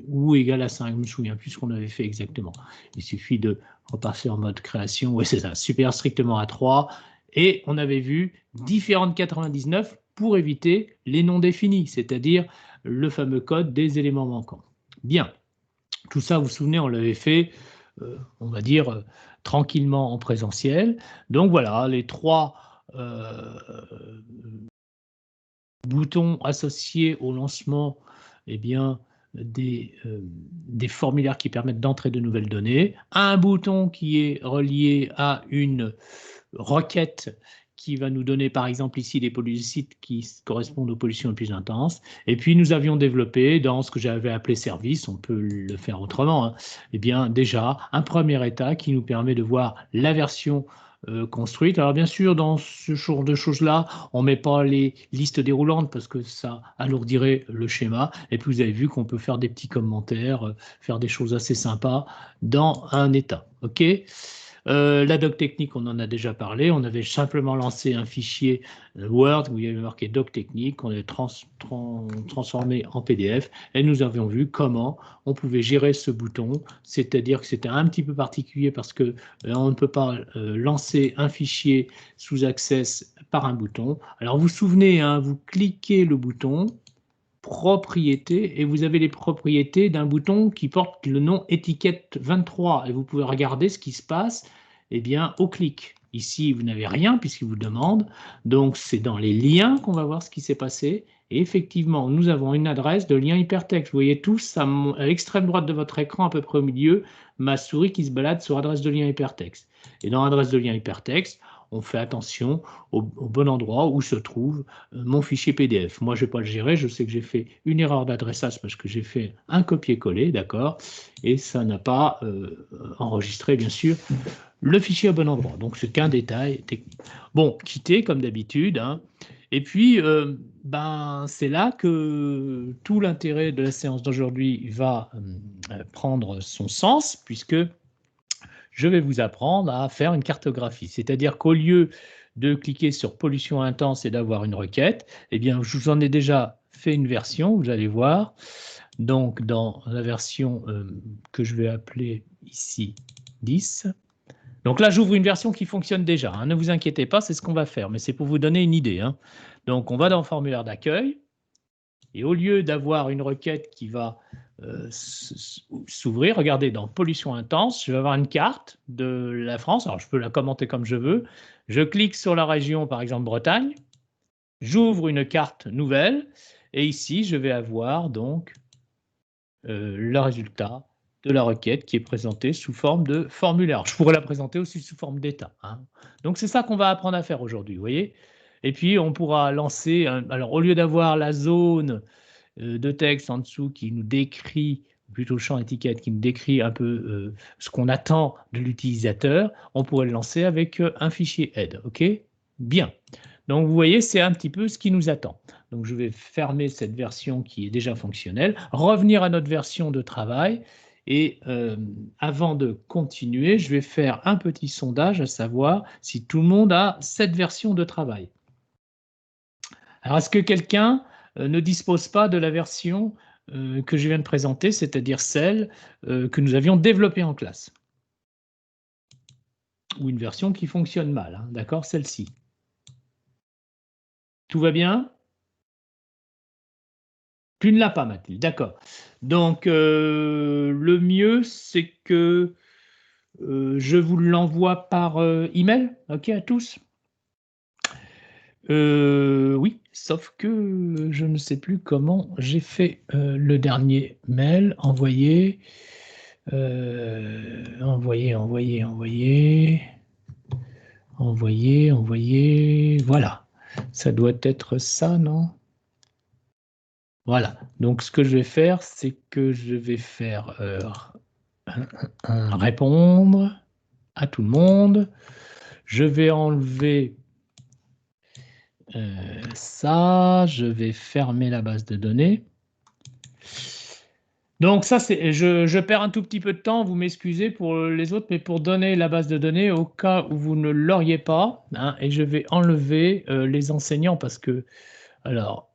ou égale à 5, je ne me souviens plus ce qu'on avait fait exactement. Il suffit de repasser en mode création, oui c'est ça, supérieur strictement à 3, et on avait vu différentes 99 pour éviter les non définis, c'est-à-dire le fameux code des éléments manquants. Bien, tout ça, vous vous souvenez, on l'avait fait, on va dire, tranquillement en présentiel. Donc voilà, les 3 boutons associés au lancement, eh bien, des formulaires qui permettent d'entrer de nouvelles données, un bouton qui est relié à une requête qui va nous donner par exemple ici des sites qui correspondent aux pollutions les plus intenses. Et puis nous avions développé dans ce que j'avais appelé service, on peut le faire autrement, hein, eh bien déjà un premier état qui nous permet de voir la version construite. Alors bien sûr, dans ce genre de choses-là, on ne met pas les listes déroulantes parce que ça alourdirait le schéma. Et puis vous avez vu qu'on peut faire des petits commentaires, faire des choses assez sympas dans un état. OK ? La doc technique, on en a déjà parlé. On avait simplement lancé un fichier Word où il y avait marqué doc technique. On avait transformé en PDF et nous avions vu comment on pouvait gérer ce bouton. C'est-à-dire que c'était un petit peu particulier parce que on ne peut pas lancer un fichier sous Access par un bouton. Alors vous vous souvenez, hein, vous cliquez le bouton propriétés et vous avez les propriétés d'un bouton qui porte le nom étiquette 23 et vous pouvez regarder ce qui se passe bien, au clic. Ici, vous n'avez rien puisqu'il vous demande. Donc, c'est dans les liens qu'on va voir ce qui s'est passé. Et effectivement, nous avons une adresse de lien hypertexte. Vous voyez tous à l'extrême droite de votre écran, à peu près au milieu, ma souris qui se balade sur adresse de lien hypertexte. Et dans adresse de lien hypertexte, on fait attention au bon endroit où se trouve mon fichier PDF. Moi, je ne vais pas le gérer. Je sais que j'ai fait une erreur d'adressage parce que j'ai fait un copier-coller, d'accord, et ça n'a pas enregistré, bien sûr, le fichier au bon endroit. Donc, c'est qu'un détail technique. Bon, quitter comme d'habitude, hein. Et puis, c'est là que tout l'intérêt de la séance d'aujourd'hui va prendre son sens, puisque je vais vous apprendre à faire une cartographie. C'est-à-dire qu'au lieu de cliquer sur pollution intense et d'avoir une requête, eh bien, je vous en ai déjà fait une version, vous allez voir. Donc, dans la version que je vais appeler ici 10. Donc là, j'ouvre une version qui fonctionne déjà, hein. Ne vous inquiétez pas, c'est ce qu'on va faire, mais c'est pour vous donner une idée, hein. Donc, on va dans le formulaire d'accueil, et au lieu d'avoir une requête qui va s'ouvrir, regardez, dans pollution intense, je vais avoir une carte de la France, alors je peux la commenter comme je veux, je clique sur la région, par exemple Bretagne, j'ouvre une carte nouvelle, et ici, je vais avoir donc le résultat de la requête qui est présentée sous forme de formulaire. Je pourrais la présenter aussi sous forme d'état, hein. Donc, c'est ça qu'on va apprendre à faire aujourd'hui, vous voyez. Et puis, on pourra lancer, alors au lieu d'avoir la zone de texte en dessous qui nous décrit, plutôt le champ étiquette, qui nous décrit un peu ce qu'on attend de l'utilisateur, on pourrait le lancer avec un fichier head, OK? Bien. Donc, vous voyez, c'est un petit peu ce qui nous attend. Donc, je vais fermer cette version qui est déjà fonctionnelle, revenir à notre version de travail. Et avant de continuer, je vais faire un petit sondage, à savoir si tout le monde a cette version de travail. Alors, est-ce que quelqu'un ne dispose pas de la version que je viens de présenter, c'est-à-dire celle que nous avions développée en classe? Ou une version qui fonctionne mal, hein, d'accord, celle-ci. Tout va bien? Tu ne l'as pas, Mathilde, d'accord. Donc, le mieux, c'est que je vous l'envoie par email, ok, à tous? Oui, sauf que je ne sais plus comment j'ai fait le dernier mail. Envoyer, envoyer. Voilà, ça doit être ça, non? Voilà, donc ce que je vais faire, c'est que je vais faire répondre à tout le monde. Je vais enlever ça. Je vais fermer la base de données. Donc ça, je perds un tout petit peu de temps, vous m'excusez pour les autres, mais pour donner la base de données au cas où vous ne l'auriez pas, hein, et je vais enlever les enseignants parce que, alors,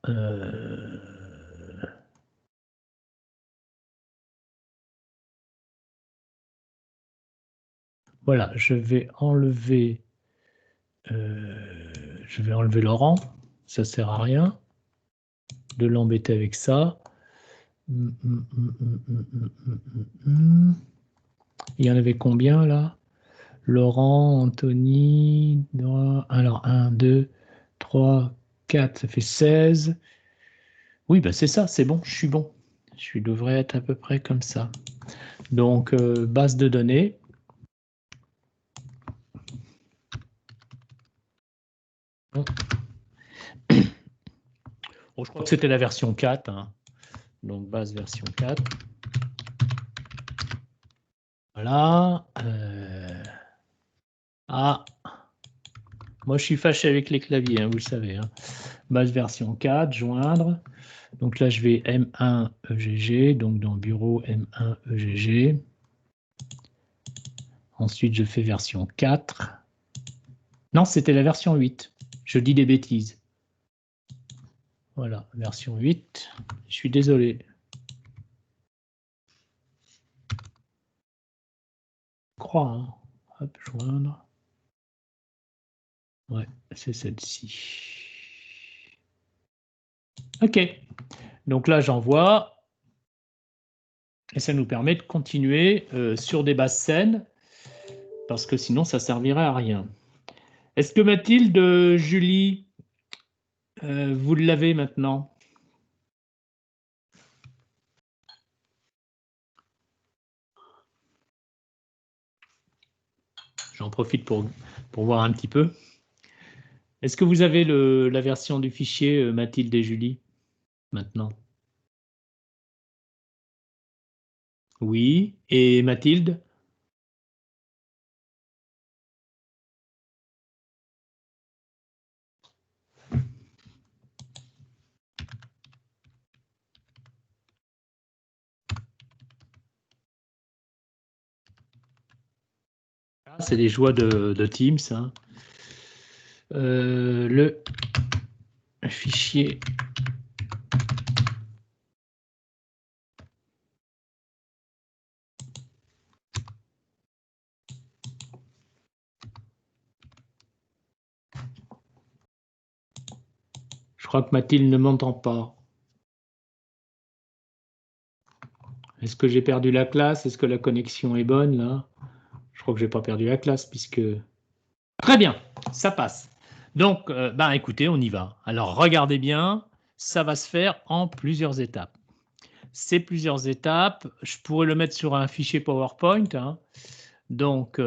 voilà, je vais enlever Laurent, ça sert à rien de l'embêter avec ça. Il y en avait combien là? Laurent, Anthony, alors 1, 2, 3, 4, ça fait 16. Oui, ben c'est ça, c'est bon, je suis bon. Je devrais être à peu près comme ça. Donc, base de données. Bon, je crois que c'était la version 4. Hein. Donc, base version 4. Voilà. Ah, moi je suis fâché avec les claviers, hein, vous le savez. Hein. Base version 4, joindre. Donc là, je vais M1 EGG, donc dans bureau M1 EGG. Ensuite, je fais version 4. Non, c'était la version 8. Je dis des bêtises. Voilà, version 8. Je suis désolé. Je crois, hein. Hop, joindre. Ouais, c'est celle-ci. OK. Donc là, j'envoie. Et ça nous permet de continuer sur des bases saines, parce que sinon, ça ne servirait à rien. Est-ce que Mathilde, Julie, vous l'avez maintenant? J'en profite pour voir un petit peu. Est-ce que vous avez la version du fichier Mathilde et Julie maintenant? Oui. Et Mathilde? Ah, c'est les joies de Teams. Hein. Le fichier. Je crois que Mathilde ne m'entend pas. Est-ce que j'ai perdu la classe? Est-ce que la connexion est bonne là? Je crois que je n'ai pas perdu la classe puisque... Très bien, ça passe. Donc, écoutez, on y va. Alors, regardez bien, ça va se faire en plusieurs étapes. Ces plusieurs étapes, je pourrais le mettre sur un fichier PowerPoint. Hein. Donc,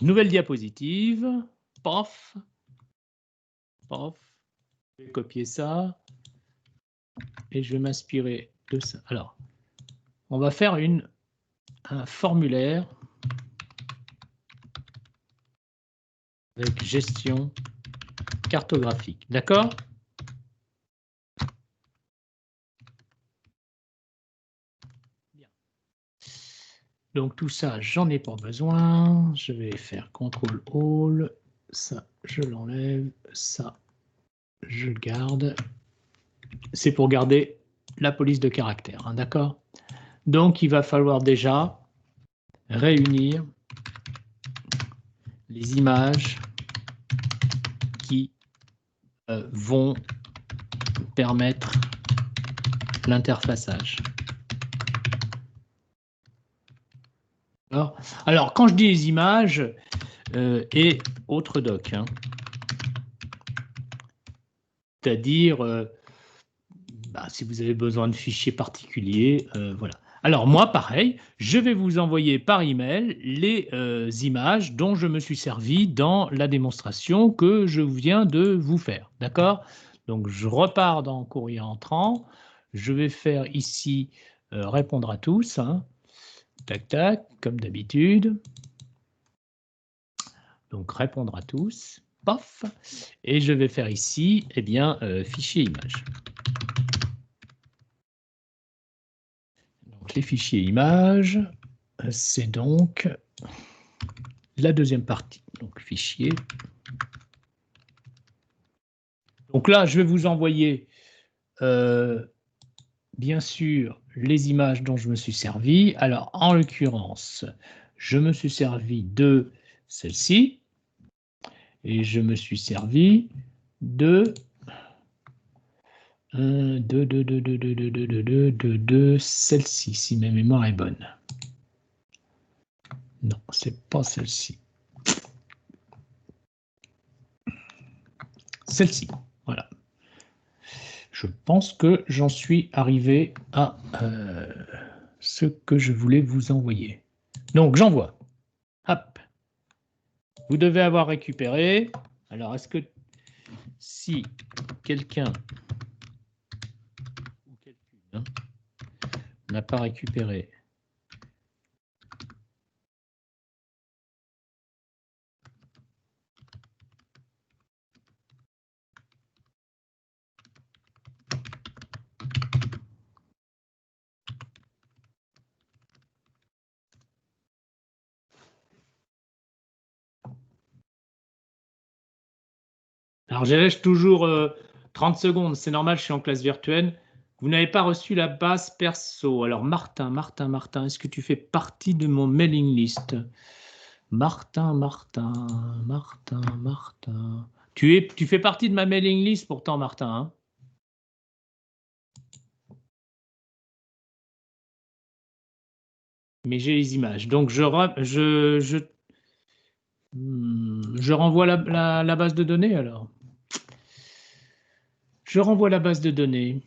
nouvelle diapositive, pof, pof, je vais copier ça et je vais m'inspirer de ça. Alors, on va faire un formulaire avec gestion cartographique. D'accord? Donc tout ça, j'en ai pas besoin. Je vais faire CTRL-ALL. Ça, je l'enlève. Ça, je le garde. C'est pour garder la police de caractère. Hein, d'accord? Donc, il va falloir déjà réunir les images qui vont permettre l'interfaçage. Alors, quand je dis les images et autres docs, hein, c'est-à-dire, si vous avez besoin de fichiers particuliers, voilà. Alors moi, pareil, je vais vous envoyer par email les images dont je me suis servi dans la démonstration que je viens de vous faire. D'accord? Donc, je repars dans courrier entrant. Je vais faire ici répondre à tous. Hein. Tac, tac, comme d'habitude. Donc, répondre à tous. Paf. Et je vais faire ici, eh bien, fichier image. Donc, les fichiers images, c'est donc la deuxième partie. Donc, fichier. Donc là, je vais vous envoyer, bien sûr, les images dont je me suis servi. Alors, en l'occurrence, je me suis servi de celle-ci et je me suis servi de celle-ci, si ma mémoire est bonne. Non, c'est pas celle-ci. Celle-ci, voilà. Je pense que j'en suis arrivé à ce que je voulais vous envoyer. Donc, j'envoie. Hop. Vous devez avoir récupéré. Alors, est-ce que si quelqu'un ou quelqu'une n'a pas récupéré, alors je laisse toujours 30 secondes, c'est normal, je suis en classe virtuelle. Vous n'avez pas reçu la base perso. Alors Martin, est-ce que tu fais partie de mon mailing list? Martin. Tu fais partie de ma mailing list pourtant, Martin. Hein? Mais j'ai les images. Donc je renvoie la base de données alors. Je renvoie la base de données.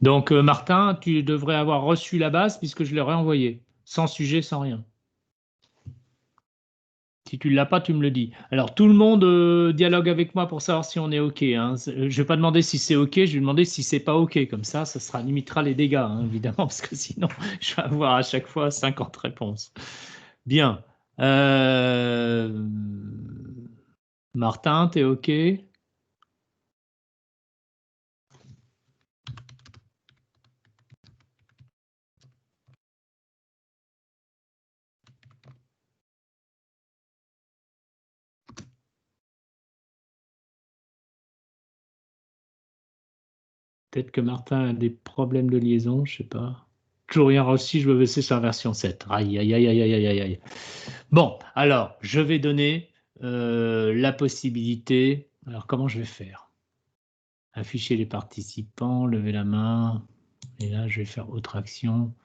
Donc, Martin, tu devrais avoir reçu la base puisque je l'ai réenvoyée, sans sujet, sans rien. Si tu ne l'as pas, tu me le dis. Alors, tout le monde dialogue avec moi pour savoir si on est OK. Hein. Je ne vais pas demander si c'est OK, je vais demander si c'est pas OK. Comme ça limitera les dégâts, hein, évidemment, parce que sinon, je vais avoir à chaque fois 50 réponses. Bien. Martin, tu es OK? Peut-être que Martin a des problèmes de liaison, je ne sais pas. Toujours rien reçu, je veux baisser sur la version 7. Aïe, aïe, aïe, aïe, aïe, aïe, aïe. Bon, alors, je vais donner la possibilité. Alors, comment je vais faire? Afficher les participants, lever la main. Et là, je vais faire autre action.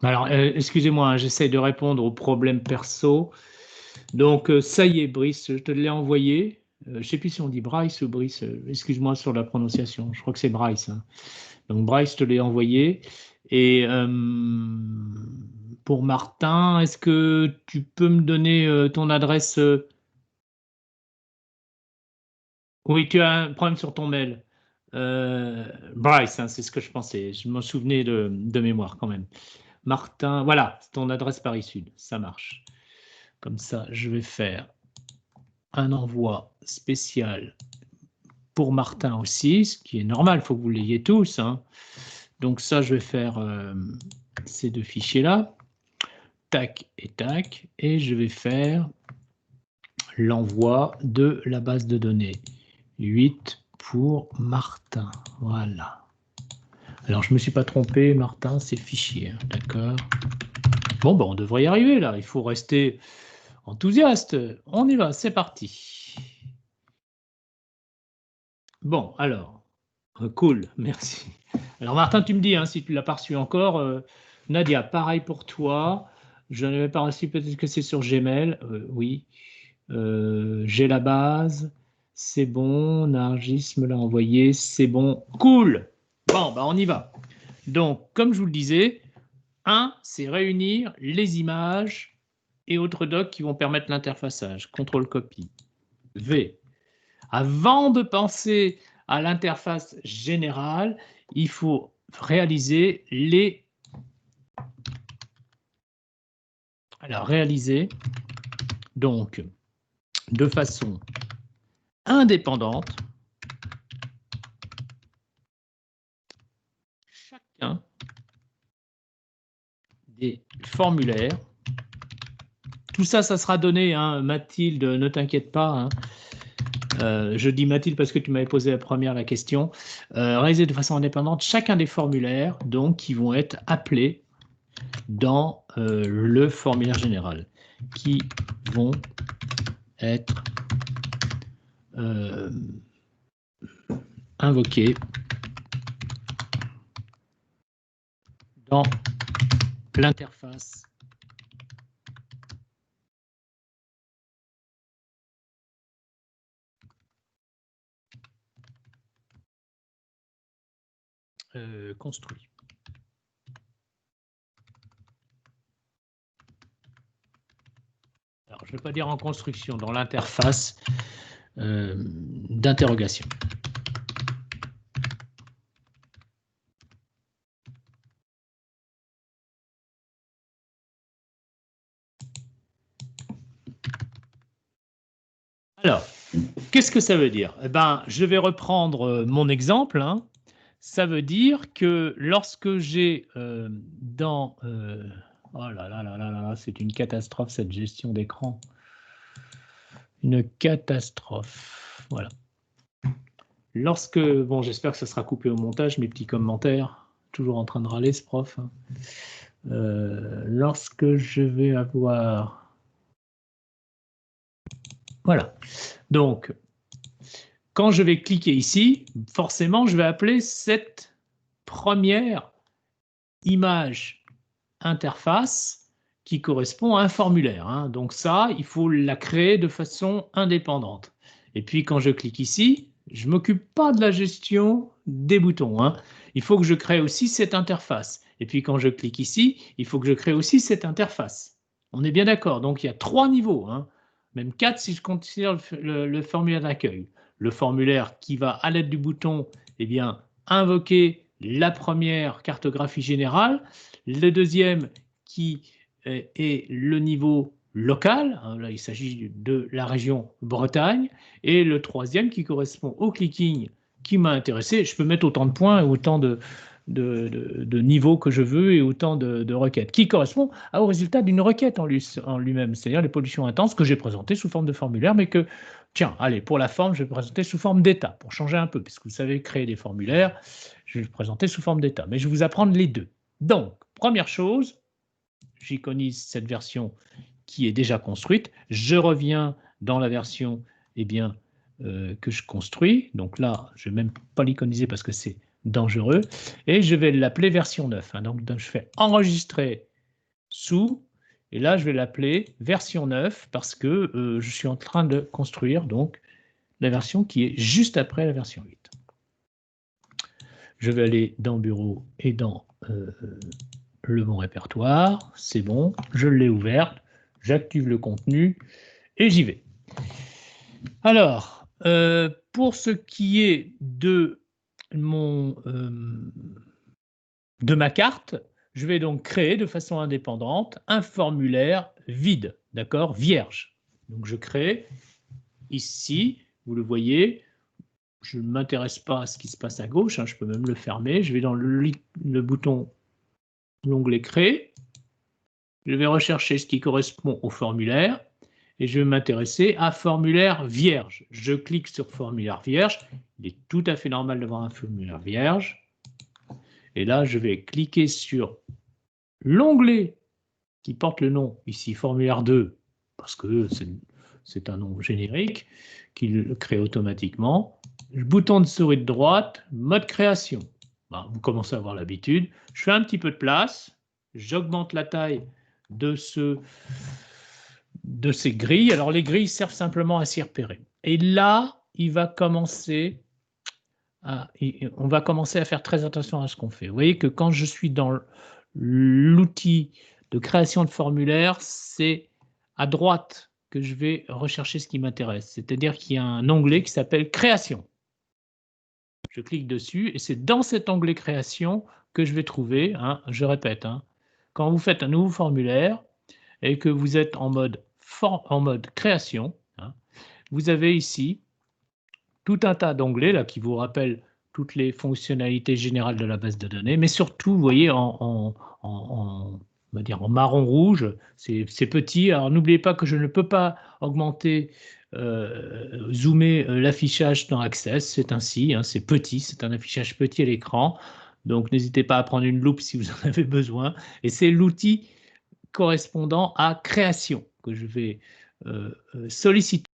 Alors, excusez-moi, hein, j'essaie de répondre aux problèmes perso. Donc, ça y est, Brice, je te l'ai envoyé. Je ne sais plus si on dit Bryce ou Brice. Excuse-moi sur la prononciation. Je crois que c'est Bryce. Hein. Donc, Bryce, je te l'ai envoyé. Et pour Martin, est-ce que tu peux me donner ton adresse? Oui, tu as un problème sur ton mail. Bryce, hein, c'est ce que je pensais. Je m'en souvenais de mémoire quand même. Martin, voilà, ton adresse Paris Sud, ça marche. Comme ça, je vais faire un envoi spécial pour Martin aussi, ce qui est normal, il faut que vous l'ayez tous, hein. Donc ça, je vais faire ces deux fichiers-là, tac, et je vais faire l'envoi de la base de données 8 pour Martin. Voilà. Alors, je ne me suis pas trompé, Martin, c'est fichier, hein, d'accord. Bon, ben, on devrait y arriver, là. Il faut rester enthousiaste. On y va, c'est parti. Bon, alors, cool, merci. Alors, Martin, tu me dis, hein, si tu ne l'as pas reçu encore. Nadia, pareil pour toi. Je n'avais pas reçu, peut-être que c'est sur Gmail. Oui. J'ai la base. C'est bon. Nargis me l'a envoyé. C'est bon. Cool. Bon, ben, on y va. Donc, comme je vous le disais, 1, c'est réunir les images et autres docs qui vont permettre l'interfaçage. Contrôle-copie. V. Avant de penser à l'interface générale, il faut réaliser les... Alors, réaliser, donc, de façon indépendante, chacun des formulaires. Tout ça, ça sera donné, hein, Mathilde, ne t'inquiète pas, hein. Je dis Mathilde parce que tu m'avais posé la question. Réaliser de façon indépendante chacun des formulaires donc, qui vont être appelés dans le formulaire général, qui vont être invoqués dans l'interface construit. Alors, je ne vais pas dire en construction, dans l'interface d'interrogation. Alors, qu'est-ce que ça veut dire? Eh ben, je vais reprendre mon exemple, hein. Ça veut dire que lorsque j'ai dans... oh là là là là là, c'est une catastrophe cette gestion d'écran. Une catastrophe. Voilà. Lorsque... Bon, j'espère que ça sera coupé au montage, mes petits commentaires. Toujours en train de râler, ce prof. Lorsque je vais avoir... Voilà. Donc, quand je vais cliquer ici, forcément, je vais appeler cette première image interface qui correspond à un formulaire, hein. Donc ça, il faut la créer de façon indépendante. Et puis, quand je clique ici, je ne m'occupe pas de la gestion des boutons, hein. Il faut que je crée aussi cette interface. Et puis, quand je clique ici, il faut que je crée aussi cette interface. On est bien d'accord. Donc, il y a 3 niveaux, hein. Même 4 si je considère le formulaire d'accueil. Le formulaire qui va, à l'aide du bouton, eh bien, invoquer la première cartographie générale, le deuxième qui est le niveau local, hein, là il s'agit de la région Bretagne, et le troisième qui correspond au clicking qui m'a intéressé. Je peux mettre autant de points et autant de niveaux que je veux et autant de requêtes, qui correspond au résultat d'une requête en lui-même, c'est-à-dire les pollutions intenses que j'ai présentées sous forme de formulaire, mais que, tiens, allez, pour la forme, je vais présenter sous forme d'état, pour changer un peu, puisque vous savez créer des formulaires, je vais le présenter sous forme d'état, mais je vais vous apprendre les deux. Donc, première chose, j'iconise cette version qui est déjà construite, je reviens dans la version eh bien, que je construis, donc là, je ne vais même pas l'iconiser parce que c'est dangereux, et je vais l'appeler version 9. Hein. Donc, je fais enregistrer sous, et là, je vais l'appeler version 9 parce que je suis en train de construire donc la version qui est juste après la version 8. Je vais aller dans Bureau et dans le bon répertoire. C'est bon, je l'ai ouverte. J'active le contenu et j'y vais. Alors, pour ce qui est de ma carte, je vais donc créer de façon indépendante un formulaire vide, d'accord, vierge. Donc je crée ici, vous le voyez, je ne m'intéresse pas à ce qui se passe à gauche, hein, je peux même le fermer, je vais dans le bouton, l'onglet créer, je vais rechercher ce qui correspond au formulaire, et je vais m'intéresser à formulaire vierge. Je clique sur formulaire vierge, il est tout à fait normal d'avoir un formulaire vierge, et là je vais cliquer sur l'onglet qui porte le nom, ici formulaire 2, parce que c'est un nom générique, qu'il crée automatiquement. Le bouton de souris de droite, mode création. Bon, vous commencez à avoir l'habitude. Je fais un petit peu de place, j'augmente la taille de ces grilles. Alors les grilles servent simplement à s'y repérer. Et là, on va commencer à faire très attention à ce qu'on fait. Vous voyez que quand je suis dans l'outil de création de formulaire, c'est à droite que je vais rechercher ce qui m'intéresse. C'est-à-dire qu'il y a un onglet qui s'appelle Création. Je clique dessus et c'est dans cet onglet Création que je vais trouver, hein, je répète, hein, quand vous faites un nouveau formulaire et que vous êtes en mode Création, hein, vous avez ici tout un tas d'onglets là qui vous rappellent toutes les fonctionnalités générales de la base de données, mais surtout, vous voyez, on va dire en marron rouge, c'est petit. Alors n'oubliez pas que je ne peux pas augmenter, zoomer l'affichage dans Access, c'est ainsi, hein, c'est petit, c'est un affichage petit à l'écran, donc n'hésitez pas à prendre une loupe si vous en avez besoin, et c'est l'outil correspondant à création que je vais solliciter.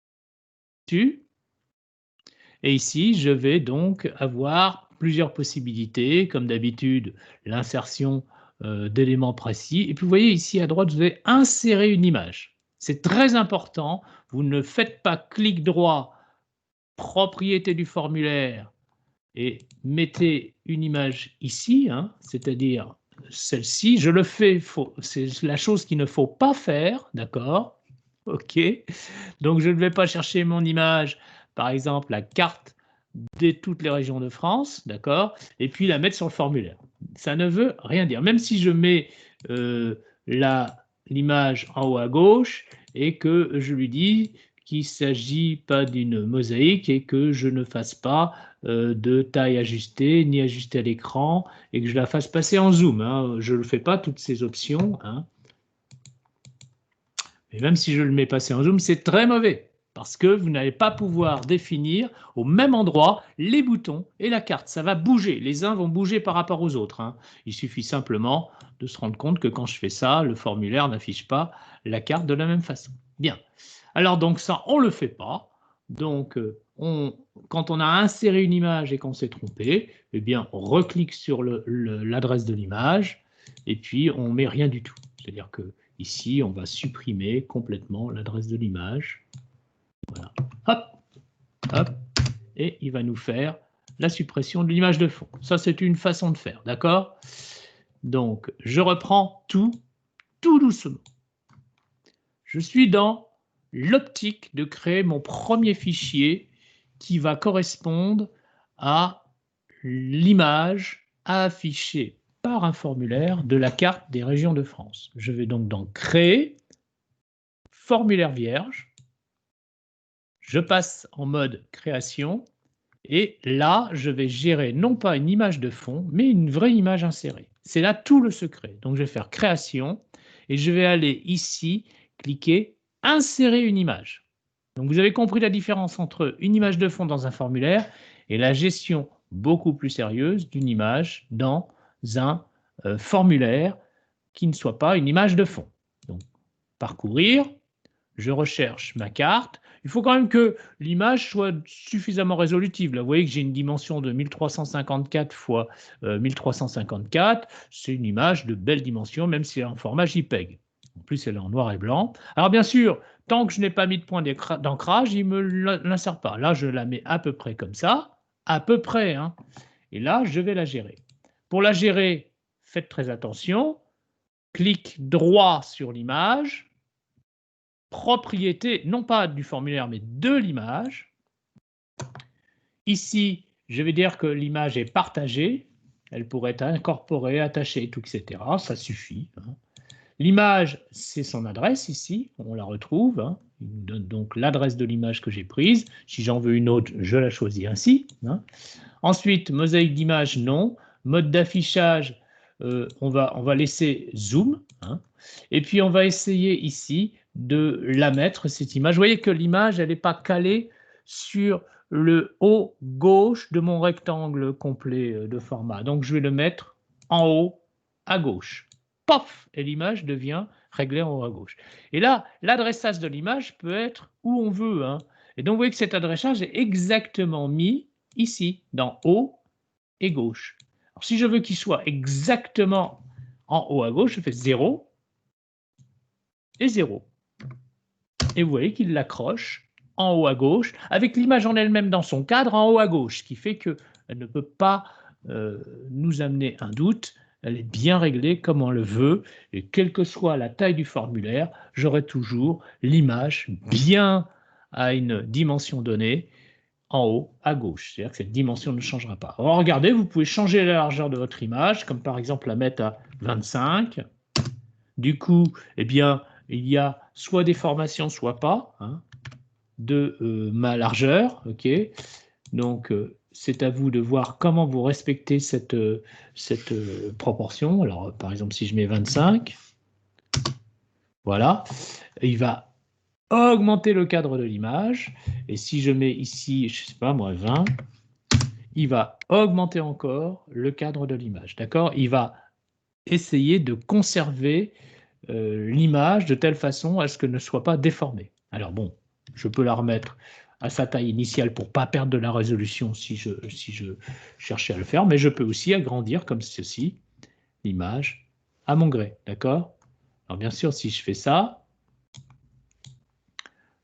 Et ici, je vais donc avoir plusieurs possibilités, comme d'habitude, l'insertion d'éléments précis. Et puis, vous voyez ici à droite, vous avez insérer une image. C'est très important. Vous ne faites pas clic droit, propriété du formulaire, et mettez une image ici, hein, c'est-à-dire celle-ci. Je le fais, c'est la chose qu'il ne faut pas faire, d'accord? OK. Donc, je ne vais pas chercher mon image, par exemple, la carte de toutes les régions de France, d'accord, et puis la mettre sur le formulaire. Ça ne veut rien dire. Même si je mets l'image en haut à gauche et que je lui dis qu'il ne s'agit pas d'une mosaïque et que je ne fasse pas de taille ajustée ni ajustée à l'écran et que je la fasse passer en zoom, hein. Je ne fais pas toutes ces options, hein. Et même si je le mets passer en zoom, c'est très mauvais parce que vous n'allez pas pouvoir définir au même endroit les boutons et la carte. Ça va bouger. Les uns vont bouger par rapport aux autres, hein. Il suffit simplement de se rendre compte que quand je fais ça, le formulaire n'affiche pas la carte de la même façon. Bien. Alors donc ça, on ne le fait pas. Donc quand on a inséré une image et qu'on s'est trompé, eh bien on reclique sur l'adresse de l'image et puis on ne met rien du tout. C'est-à-dire que ici, on va supprimer complètement l'adresse de l'image. Voilà. Hop, hop, et il va nous faire la suppression de l'image de fond. Ça, c'est une façon de faire, d'accord? Donc, je reprends tout doucement. Je suis dans l'optique de créer mon premier fichier qui va correspondre à l'image à afficher par un formulaire de la carte des régions de France. Je vais donc dans Créer, formulaire vierge, je passe en mode création et là, je vais gérer non pas une image de fond, mais une vraie image insérée. C'est là tout le secret. Donc, je vais faire création et je vais aller ici, cliquer insérer une image. Donc, vous avez compris la différence entre une image de fond dans un formulaire et la gestion beaucoup plus sérieuse d'une image dans un formulaire qui ne soit pas une image de fond. Donc, parcourir, je recherche ma carte. Il faut quand même que l'image soit suffisamment résolutive. Là, vous voyez que j'ai une dimension de 1354 x 1354. C'est une image de belle dimension, même si elle est en format JPEG. En plus, elle est en noir et blanc. Alors, bien sûr, tant que je n'ai pas mis de point d'ancrage, il ne me l'insère pas. Là, je la mets à peu près comme ça, à peu près, hein. Et là, je vais la gérer. Pour la gérer, faites très attention. Clic droit sur l'image. Propriété, non pas du formulaire, mais de l'image. Ici, je vais dire que l'image est partagée. Elle pourrait être incorporée, attachée, tout, etc. Ça suffit. L'image, c'est son adresse ici. On la retrouve. Il me donne donc l'adresse de l'image que j'ai prise. Si j'en veux une autre, je la choisis ainsi. Ensuite, mosaïque d'image, non. Mode d'affichage, on va laisser zoom. Et puis, on va essayer ici de la mettre, cette image. Vous voyez que l'image, elle n'est pas calée sur le haut gauche de mon rectangle complet de format. Donc, je vais le mettre en haut à gauche. Pof! Et l'image devient réglée en haut à gauche. Et là, l'adressage de l'image peut être où on veut. Et donc, vous voyez que cet adressage est exactement mis ici, dans haut et gauche. Alors, si je veux qu'il soit exactement en haut à gauche, je fais 0 et 0. Et vous voyez qu'il l'accroche en haut à gauche, avec l'image en elle-même dans son cadre en haut à gauche, ce qui fait qu'elle ne peut pas nous amener un doute. Elle est bien réglée comme on le veut, et quelle que soit la taille du formulaire, j'aurai toujours l'image bien à une dimension donnée en haut à gauche. C'est-à-dire que cette dimension ne changera pas. Alors regardez, vous pouvez changer la largeur de votre image, comme par exemple la mettre à 25. Du coup, eh bien, il y a soit des formations, soit pas, de ma largeur. Ok. Donc, c'est à vous de voir comment vous respectez cette proportion. Alors, par exemple, si je mets 25, voilà, il va augmenter le cadre de l'image. Et si je mets ici, je ne sais pas moi, 20, il va augmenter encore le cadre de l'image. D'accord? Il va essayer de conserver l'image de telle façon à ce qu'elle ne soit pas déformée. Alors bon, je peux la remettre à sa taille initiale pour ne pas perdre de la résolution si je cherchais à le faire, mais je peux aussi agrandir comme ceci l'image à mon gré. D'accord? Alors bien sûr, si je fais ça,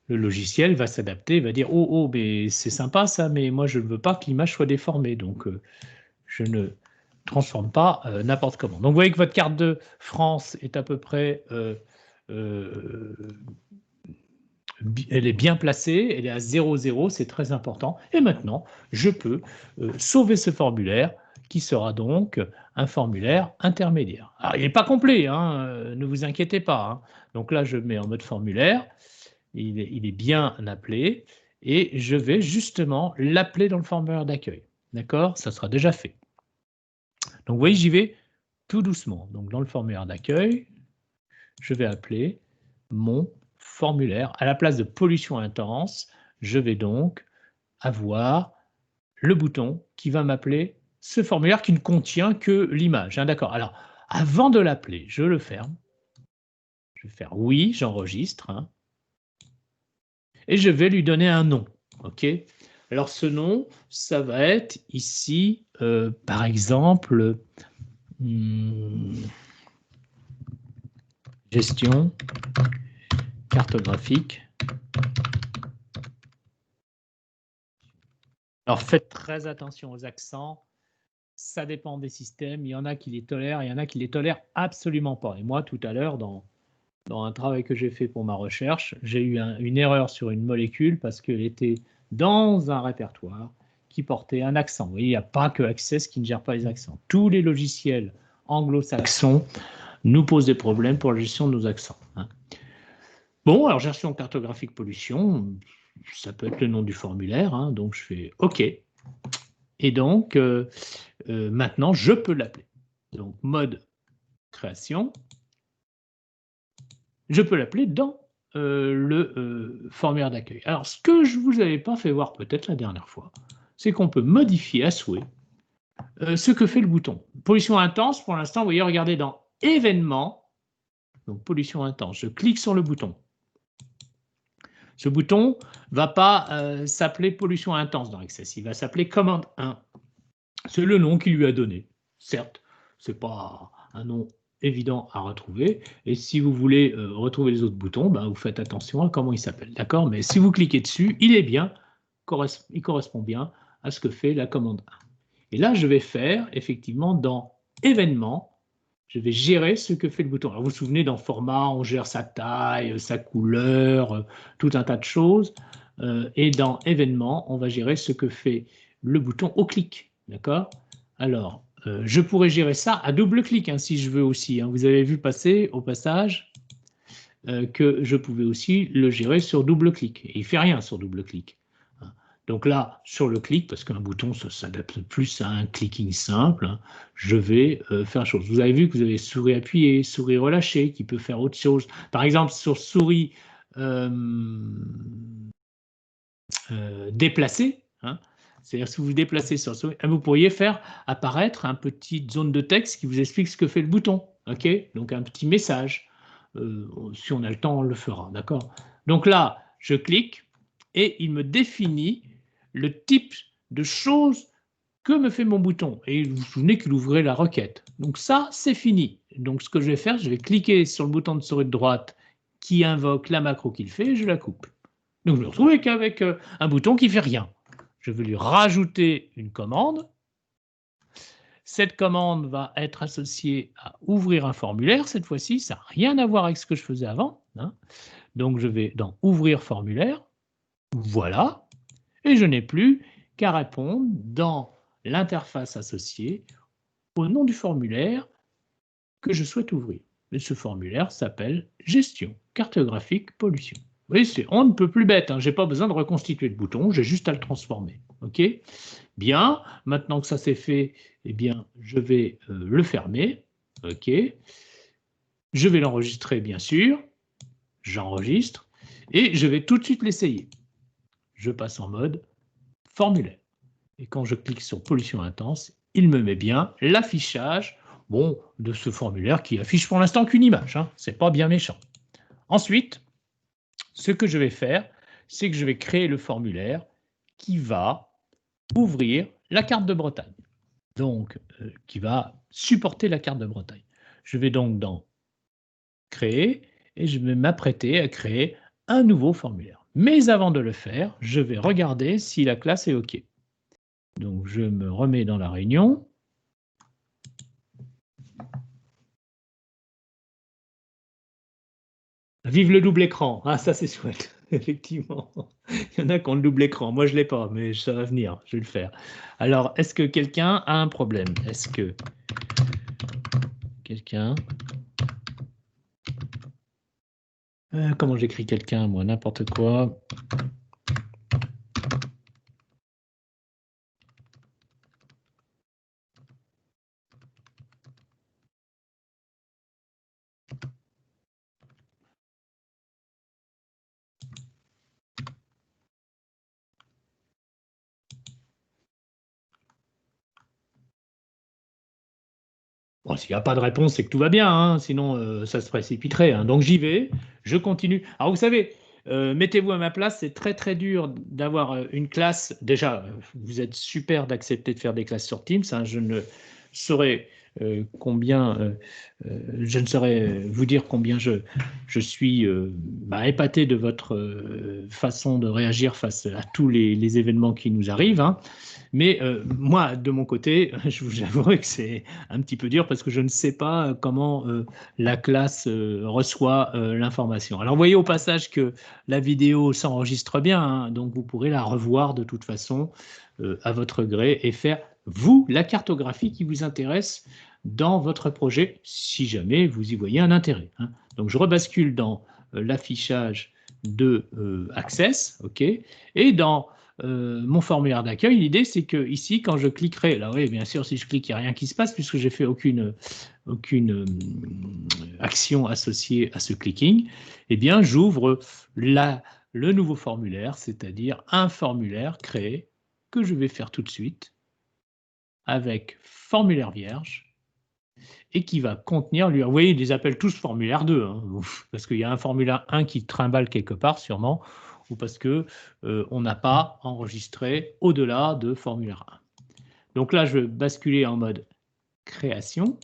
le logiciel va s'adapter, va dire « Oh, mais c'est sympa ça, mais moi je ne veux pas que l'image soit déformée, donc je ne transforme pas n'importe comment. » Donc vous voyez que votre carte de France est à peu près, elle est bien placée, elle est à 0,0, c'est très important. Et maintenant, je peux sauver ce formulaire qui sera donc un formulaire intermédiaire. Alors, il n'est pas complet, ne vous inquiétez pas. Donc là, je mets en mode formulaire. Il est bien appelé et je vais justement l'appeler dans le formulaire d'accueil. D'accord? Ça sera déjà fait. Donc, vous voyez, j'y vais tout doucement. Donc, dans le formulaire d'accueil, je vais appeler mon formulaire. À la place de pollution intense, je vais donc avoir le bouton qui va m'appeler ce formulaire qui ne contient que l'image. D'accord. Alors, avant de l'appeler, je le ferme. Je vais faire oui, j'enregistre. Et je vais lui donner un nom. OK? Alors, ce nom, ça va être ici, par exemple, gestion cartographique. Alors, faites très attention aux accents. Ça dépend des systèmes. Il y en a qui les tolèrent, il y en a qui les tolèrent absolument pas. Et moi, tout à l'heure, dans un travail que j'ai fait pour ma recherche, j'ai eu une erreur sur une molécule parce qu'elle était dans un répertoire qui portait un accent. Vous voyez, il n'y a pas que Access qui ne gère pas les accents. Tous les logiciels anglo-saxons nous posent des problèmes pour la gestion de nos accents. Bon, alors gestion cartographique pollution, ça peut être le nom du formulaire, donc je fais OK. Et donc, maintenant, je peux l'appeler. Donc, mode création, je peux l'appeler dans le formulaire d'accueil. Alors, ce que je ne vous avais pas fait voir peut-être la dernière fois, c'est qu'on peut modifier à souhait ce que fait le bouton. Pollution intense, pour l'instant, vous voyez, regardez dans événements, donc pollution intense, je clique sur le bouton. Ce bouton ne va pas s'appeler pollution intense dans Access, il va s'appeler commande 1. C'est le nom qu'il lui a donné. Certes, ce n'est pas un nom évident à retrouver. Et si vous voulez retrouver les autres boutons, vous faites attention à comment il s'appelle. D'accord? Mais si vous cliquez dessus, il correspond bien à ce que fait la commande 1. Et là, je vais faire, effectivement, dans événements, je vais gérer ce que fait le bouton. Alors, vous vous souvenez, dans format, on gère sa taille, sa couleur, tout un tas de choses. Et dans événements, on va gérer ce que fait le bouton au clic. D'accord? Alors, je pourrais gérer ça à double clic, hein, si je veux aussi. Hein. Vous avez vu passer, au passage, que je pouvais aussi le gérer sur double clic. Et il ne fait rien sur double clic. Donc là, sur le clic, parce qu'un bouton ça s'adapte plus à un clicking simple, hein, je vais faire chose. Vous avez vu que vous avez souris appuyée, souris relâchée, qui peut faire autre chose. Par exemple, sur souris déplacée, hein, c'est-à-dire si vous vous déplacez sur souris, vous pourriez faire apparaître une petite zone de texte qui vous explique ce que fait le bouton. Ok, donc un petit message. Si on a le temps, on le fera. D'accord. Donc là, je clique et il me définit le type de choses que me fait mon bouton. Et vous vous souvenez qu'il ouvrait la requête. Donc ça, c'est fini. Donc ce que je vais faire, je vais cliquer sur le bouton de souris de droite qui invoque la macro qu'il fait et je la coupe. Donc je me retrouve qu'avec un bouton qui ne fait rien. Je vais lui rajouter une commande. Cette commande va être associée à ouvrir un formulaire. Cette fois-ci, ça n'a rien à voir avec ce que je faisais avant. Hein. Donc je vais dans ouvrir formulaire. Voilà. Et je n'ai plus qu'à répondre dans l'interface associée au nom du formulaire que je souhaite ouvrir. Et ce formulaire s'appelle gestion cartographique pollution. Vous voyez, on ne peut plus bête, hein. Je n'ai pas besoin de reconstituer le bouton, j'ai juste à le transformer. OK ? Bien, maintenant que ça c'est fait, eh bien, je vais le fermer. OK ? Je vais l'enregistrer, bien sûr. J'enregistre. Et je vais tout de suite l'essayer. Je passe en mode formulaire. Et quand je clique sur pollution intense, il me met bien l'affichage de ce formulaire qui affiche pour l'instant qu'une image. Hein. Ce n'est pas bien méchant. Ensuite, ce que je vais faire, c'est que je vais créer le formulaire qui va ouvrir la carte de Bretagne. Donc, qui va supporter la carte de Bretagne. Je vais donc dans créer et je vais m'apprêter à créer un nouveau formulaire. Mais avant de le faire, je vais regarder si la classe est OK. Donc, je me remets dans la réunion. Vive le double écran. Ah, ça, c'est chouette, effectivement. Il y en a qui ont le double écran. Moi, je ne l'ai pas, mais ça va venir. Je vais le faire. Alors, est-ce que quelqu'un a un problème? Est-ce que quelqu'un... comment j'écris quelqu'un, moi? N'importe quoi. Bon, s'il n'y a pas de réponse, c'est que tout va bien, hein, sinon ça se précipiterait. Hein. Donc j'y vais, je continue. Alors vous savez, mettez-vous à ma place, c'est très très dur d'avoir une classe. Déjà, vous êtes super d'accepter de faire des classes sur Teams. Hein, je ne saurais je ne saurais vous dire combien je suis épaté de votre façon de réagir face à tous les événements qui nous arrivent. Hein. Mais moi, de mon côté, je vous avouerai que c'est un petit peu dur parce que je ne sais pas comment la classe reçoit l'information. Alors, vous voyez au passage que la vidéo s'enregistre bien, hein, donc vous pourrez la revoir de toute façon à votre gré et faire, vous, la cartographie qui vous intéresse dans votre projet, si jamais vous y voyez un intérêt. Hein. Donc, je rebascule dans l'affichage de Access, OK, et dans mon formulaire d'accueil, l'idée c'est que ici, quand je cliquerai, là oui, bien sûr, si je clique, il n'y a rien qui se passe puisque j'ai fait aucune action associée à ce clicking, eh bien, j'ouvre le nouveau formulaire, c'est-à-dire un formulaire créé que je vais faire tout de suite avec formulaire vierge et qui va contenir, vous voyez, ils les appellent tous formulaire 2, hein, parce qu'il y a un formulaire 1 qui trimballe quelque part sûrement, ou parce qu'on n'a pas enregistré au-delà de formulaire 1. Donc là, je vais basculer en mode création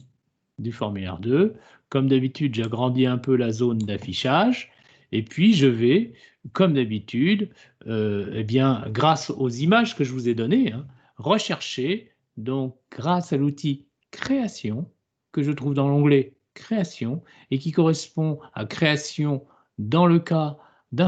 du formulaire 2. Comme d'habitude, j'agrandis un peu la zone d'affichage. Et puis, je vais, comme d'habitude, grâce aux images que je vous ai données, hein, rechercher donc grâce à l'outil création que je trouve dans l'onglet création et qui correspond à création dans le cas d'un,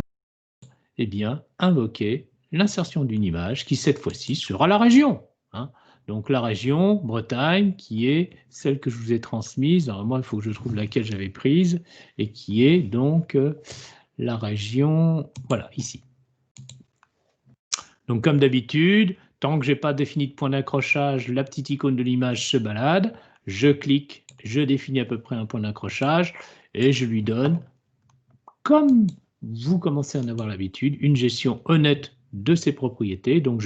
eh bien, invoquer l'insertion d'une image qui cette fois-ci sera la région. Hein. Donc la région Bretagne qui est celle que je vous ai transmise. Alors moi, il faut que je trouve laquelle j'avais prise et qui est donc la région, voilà, ici. Donc comme d'habitude, tant que je n'ai pas défini de point d'accrochage, la petite icône de l'image se balade. Je clique, je définis à peu près un point d'accrochage et je lui donne, comme vous commencez à en avoir l'habitude, une gestion honnête de ses propriétés. Donc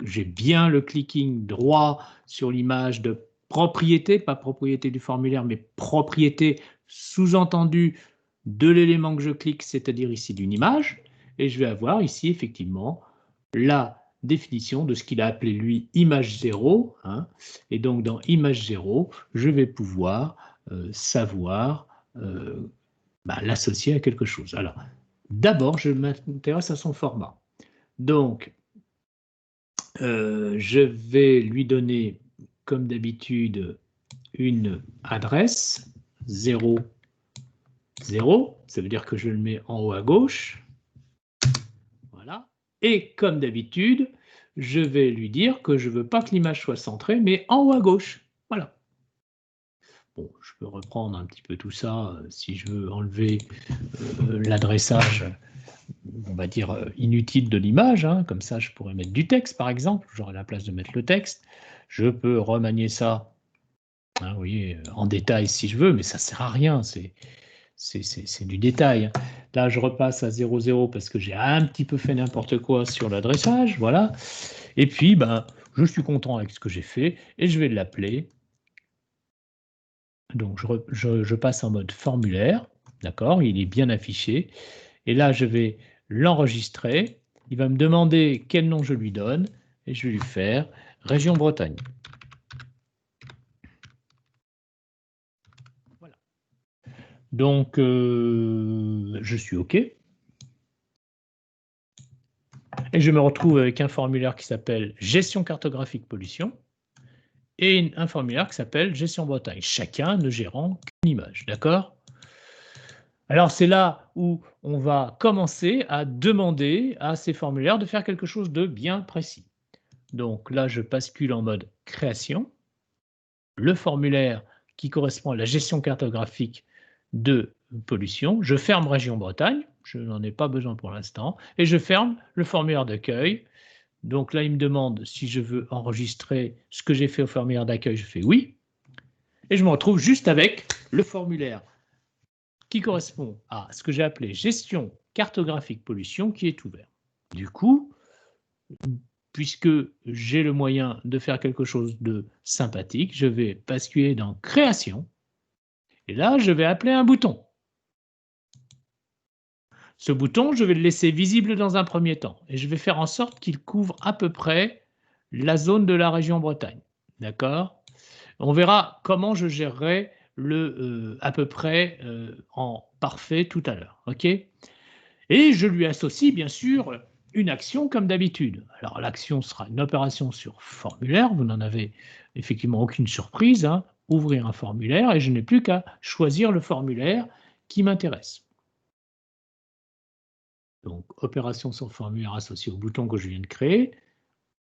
j'ai bien le clicking droit sur l'image de propriété, pas propriété du formulaire, mais propriété sous-entendu de l'élément que je clique, c'est-à-dire ici d'une image. Et je vais avoir ici effectivement la définition de ce qu'il a appelé lui image 0. Hein, et donc dans image 0, je vais pouvoir savoir l'associer à quelque chose. Alors, d'abord, je m'intéresse à son format. Donc, je vais lui donner, comme d'habitude, une adresse 0, 0. Ça veut dire que je le mets en haut à gauche. Voilà. Et comme d'habitude, je vais lui dire que je ne veux pas que l'image soit centrée, mais en haut à gauche. Voilà. Bon, je peux reprendre un petit peu tout ça si je veux enlever l'adressage, on va dire, inutile de l'image. Hein. Comme ça, je pourrais mettre du texte, par exemple. J'aurai la place de mettre le texte. Je peux remanier ça, hein, vous voyez, en détail si je veux, mais ça ne sert à rien. C'est du détail. Là, je repasse à 0,0 parce que j'ai un petit peu fait n'importe quoi sur l'adressage. Voilà. Et puis, je suis content avec ce que j'ai fait et je vais l'appeler. Donc, je passe en mode formulaire. D'accord, il est bien affiché. Et là, je vais l'enregistrer. Il va me demander quel nom je lui donne et je vais lui faire Région Bretagne. Voilà. Donc, je suis OK. Et je me retrouve avec un formulaire qui s'appelle Gestion cartographique pollution et un formulaire qui s'appelle Gestion Bretagne, chacun ne gérant qu'une image. D'accord ? Alors, c'est là où on va commencer à demander à ces formulaires de faire quelque chose de bien précis. Donc là, je bascule en mode création. Le formulaire qui correspond à la gestion cartographique de pollution. Je ferme Région Bretagne, je n'en ai pas besoin pour l'instant, et je ferme le formulaire d'accueil. Donc là, il me demande si je veux enregistrer ce que j'ai fait au formulaire d'accueil, je fais oui. Et je me retrouve juste avec le formulaire qui correspond à ce que j'ai appelé gestion cartographique pollution qui est ouvert. Du coup, puisque j'ai le moyen de faire quelque chose de sympathique, je vais basculer dans création. Et là, je vais appeler un bouton. Ce bouton, je vais le laisser visible dans un premier temps. Et je vais faire en sorte qu'il couvre à peu près la zone de la région Bretagne. D'accord ? On verra comment je gérerai le à peu près en parfait tout à l'heure. OK ? Et je lui associe bien sûr une action comme d'habitude. Alors l'action sera une opération sur formulaire, vous n'en avez effectivement aucune surprise, hein, ouvrir un formulaire et je n'ai plus qu'à choisir le formulaire qui m'intéresse. Donc opération sur formulaire associée au bouton que je viens de créer,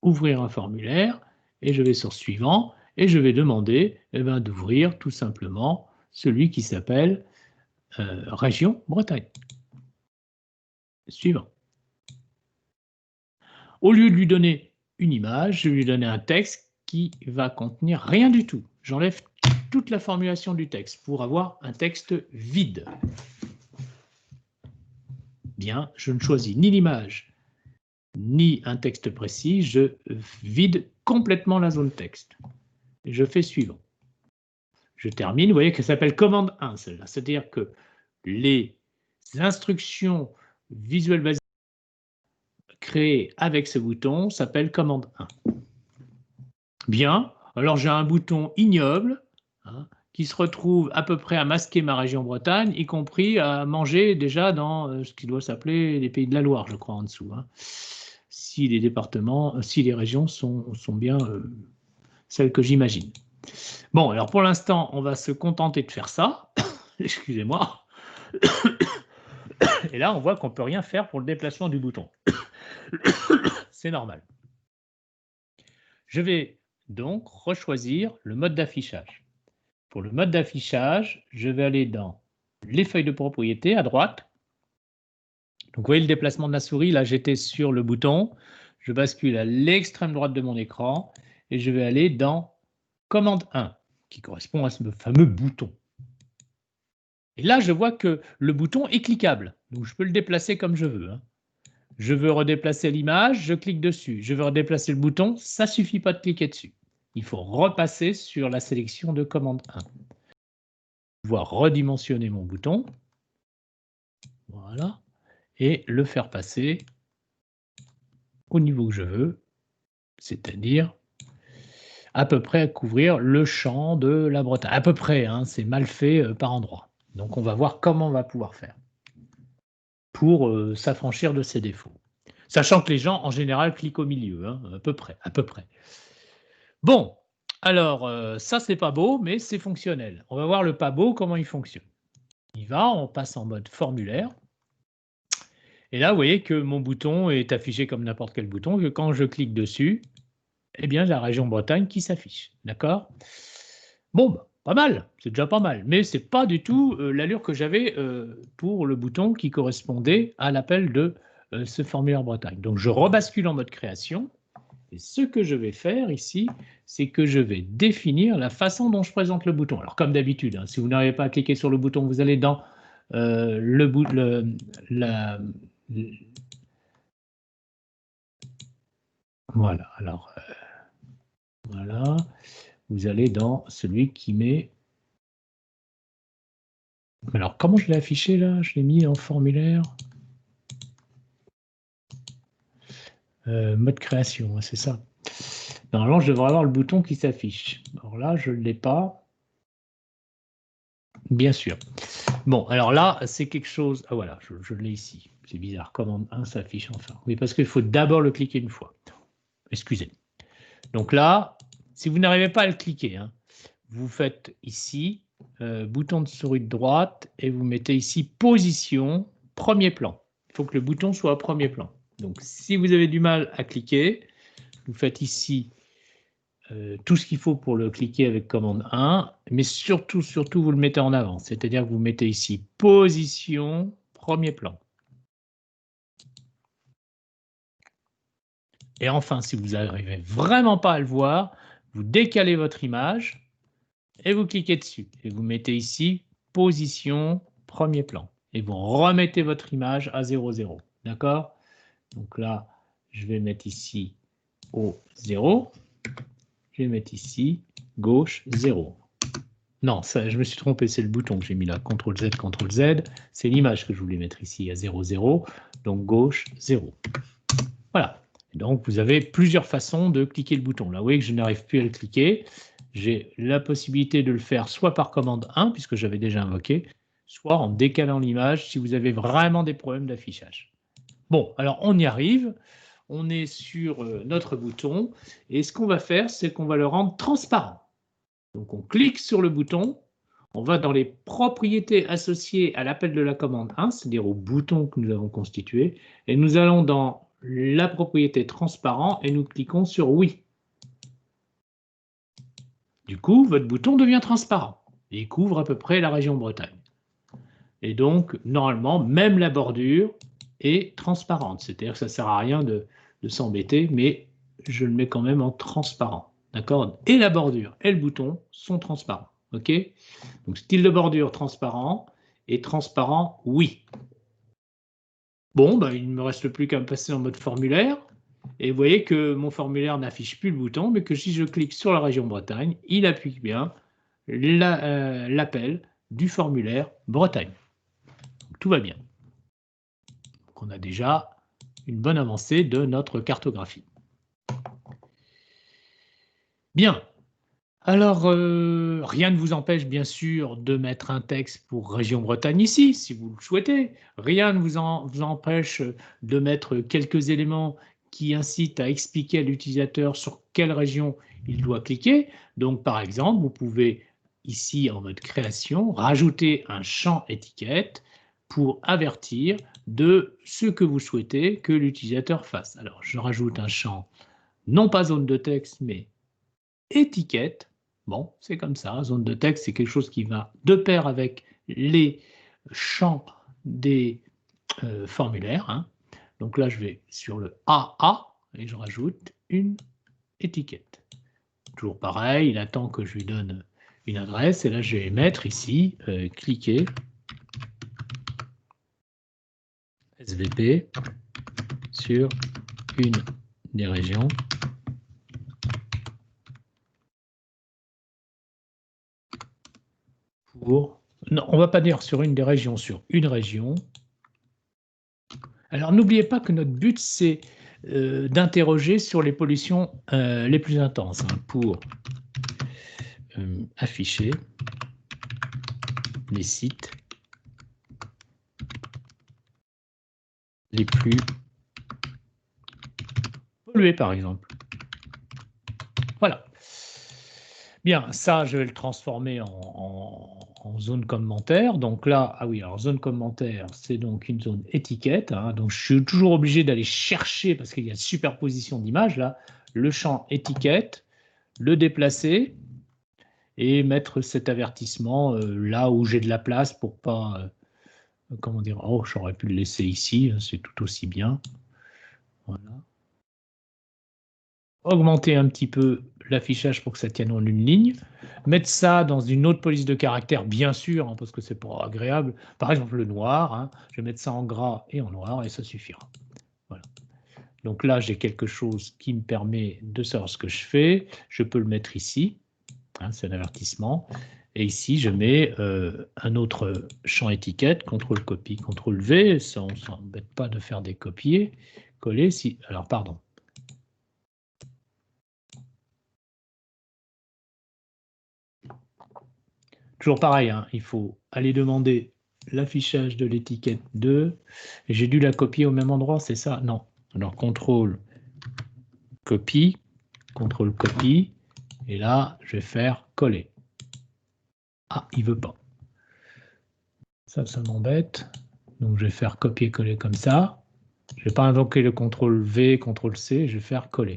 ouvrir un formulaire et je vais sur suivant et je vais demander d'ouvrir tout simplement celui qui s'appelle Région Bretagne. Suivant. Au lieu de lui donner une image, je vais lui donner un texte qui va contenir rien du tout. J'enlève toute la formulation du texte pour avoir un texte vide. Bien, je ne choisis ni l'image, ni un texte précis, je vide complètement la zone texte. Et je fais suivant. Je termine, vous voyez qu'elle s'appelle commande 1, celle-là. C'est-à-dire que les instructions visuelles basiques créées avec ce bouton s'appellent commande 1. Bien, alors j'ai un bouton ignoble hein, qui se retrouve à peu près à masquer ma région Bretagne, y compris à manger déjà dans ce qui doit s'appeler les Pays de la Loire, je crois, en dessous. Hein. Si les départements, si les régions sont bien celle que j'imagine. Bon, alors pour l'instant, on va se contenter de faire ça. Excusez-moi. Et là, on voit qu'on ne peut rien faire pour le déplacement du bouton. C'est normal. Je vais donc rechoisir le mode d'affichage. Pour le mode d'affichage, je vais aller dans les feuilles de propriété à droite. Donc, vous voyez le déplacement de la souris. Là, j'étais sur le bouton. Je bascule à l'extrême droite de mon écran et je vais aller dans commande 1, qui correspond à ce fameux bouton. Et là, je vois que le bouton est cliquable. Donc, je peux le déplacer comme je veux. Je veux redéplacer l'image, je clique dessus. Je veux redéplacer le bouton, ça ne suffit pas de cliquer dessus. Il faut repasser sur la sélection de commande 1. Pouvoir redimensionner mon bouton. Voilà. Et le faire passer au niveau que je veux, c'est-à-dire à peu près à couvrir le champ de la Bretagne. À peu près, hein, c'est mal fait par endroit. Donc on va voir comment on va pouvoir faire pour s'affranchir de ces défauts. Sachant que les gens, en général, cliquent au milieu, hein, à peu près. Bon, alors, ça, c'est pas beau, mais c'est fonctionnel. On va voir le pas beau, comment il fonctionne. On passe en mode formulaire. Et là, vous voyez que mon bouton est affiché comme n'importe quel bouton, que quand je clique dessus, eh bien, la région Bretagne qui s'affiche. D'accord? Bon, bah, pas mal, c'est déjà pas mal, mais ce n'est pas du tout l'allure que j'avais pour le bouton qui correspondait à l'appel de ce formulaire Bretagne. Donc, je rebascule en mode création. Et ce que je vais faire ici, c'est que je vais définir la façon dont je présente le bouton. Alors, comme d'habitude, hein, si vous n'arrivez pas à cliquer sur le bouton, vous allez dans voilà, alors, voilà, vous allez dans celui qui met... Alors, comment je l'ai affiché là? Je l'ai mis en formulaire. Mode création, c'est ça. Normalement, je devrais avoir le bouton qui s'affiche. Alors là, je ne l'ai pas. Bien sûr. Bon, alors là, c'est quelque chose... Ah voilà, je l'ai ici. C'est bizarre. Commande 1 s'affiche enfin. Oui, parce qu'il faut d'abord le cliquer une fois. Excusez. Donc là, si vous n'arrivez pas à le cliquer, hein, vous faites ici, bouton de souris de droite, et vous mettez ici position, premier plan. Il faut que le bouton soit au premier plan. Donc, si vous avez du mal à cliquer, vous faites ici tout ce qu'il faut pour le cliquer avec commande 1, mais surtout, vous le mettez en avant. C'est-à-dire que vous mettez ici position, premier plan. Et enfin, si vous n'arrivez vraiment pas à le voir, vous décalez votre image et vous cliquez dessus. Et vous mettez ici position, premier plan. Et vous remettez votre image à 0, 0. D'accord? Donc là, je vais mettre ici au 0. Je vais mettre ici gauche 0. Non, ça, je me suis trompé, c'est le bouton que j'ai mis là. CTRL-Z, CTRL-Z. C'est l'image que je voulais mettre ici à 0, 0. Donc gauche 0. Voilà. Et donc vous avez plusieurs façons de cliquer le bouton. Là, vous voyez que je n'arrive plus à le cliquer. J'ai la possibilité de le faire soit par commande 1, puisque j'avais déjà invoqué, soit en décalant l'image si vous avez vraiment des problèmes d'affichage. Bon, alors on y arrive. On est sur notre bouton. Et ce qu'on va faire, c'est qu'on va le rendre transparent. Donc on clique sur le bouton. On va dans les propriétés associées à l'appel de la commande 1, c'est-à-dire au bouton que nous avons constitué. Et nous allons dans la propriété transparent et nous cliquons sur oui. Du coup, votre bouton devient transparent et il couvre à peu près la région Bretagne. Et donc, normalement, même la bordure est transparente. C'est-à-dire que ça ne sert à rien de s'embêter, mais je le mets quand même en transparent. D'accord? Et la bordure et le bouton sont transparents. OK? Donc, style de bordure transparent et transparent, oui. Bon, ben, il ne me reste plus qu'à me passer en mode formulaire. Et vous voyez que mon formulaire n'affiche plus le bouton, mais que si je clique sur la région Bretagne, il applique bien l'appel du formulaire Bretagne. Donc, tout va bien. Donc, on a déjà une bonne avancée de notre cartographie. Bien. Alors, rien ne vous empêche bien sûr de mettre un texte pour région Bretagne ici, si vous le souhaitez. Rien ne vous empêche de mettre quelques éléments qui incitent à expliquer à l'utilisateur sur quelle région il doit cliquer. Donc, par exemple, vous pouvez, ici, en mode création, rajouter un champ étiquette pour avertir de ce que vous souhaitez que l'utilisateur fasse. Alors, je rajoute un champ, non pas zone de texte, mais étiquette. Bon, c'est comme ça. Zone de texte, c'est quelque chose qui va de pair avec les champs des formulaires. Hein. Donc là, je vais sur le AA et je rajoute une étiquette. Toujours pareil, il attend que je lui donne une adresse et là, je vais mettre ici, cliquer SVP sur une des régions. Non, on ne va pas dire sur une des régions, sur une région. Alors, n'oubliez pas que notre but, c'est d'interroger sur les pollutions les plus intenses hein, pour afficher les sites les plus pollués, par exemple. Voilà. Bien, ça, je vais le transformer en zone commentaire. Donc là, ah oui, alors zone commentaire, c'est donc une zone étiquette. Hein, donc je suis toujours obligé d'aller chercher, parce qu'il y a superposition d'images là, le champ étiquette, le déplacer et mettre cet avertissement là où j'ai de la place pour pas, comment dire, oh, j'aurais pu le laisser ici, c'est tout aussi bien. Voilà. Augmenter un petit peu l'affichage pour que ça tienne en une ligne, mettre ça dans une autre police de caractère, bien sûr, hein, parce que c'est pas agréable. Par exemple, le noir, hein, je vais mettre ça en gras et en noir et ça suffira. Voilà. Donc là, j'ai quelque chose qui me permet de savoir ce que je fais. Je peux le mettre ici, hein, c'est un avertissement. Et ici, je mets un autre champ étiquette, CTRL-copie, CTRL-V. Ça, on ne s'embête pas de faire des copier, coller. Si... Alors, pardon. Toujours pareil, hein, il faut aller demander l'affichage de l'étiquette 2. J'ai dû la copier au même endroit, c'est ça? Non. Alors, CTRL, copie, CTRL, copie. Et là, je vais faire coller. Ah, il ne veut pas. Ça m'embête. Donc, je vais faire copier-coller comme ça. Je ne vais pas invoquer le CTRL-V, CTRL-C, je vais faire coller.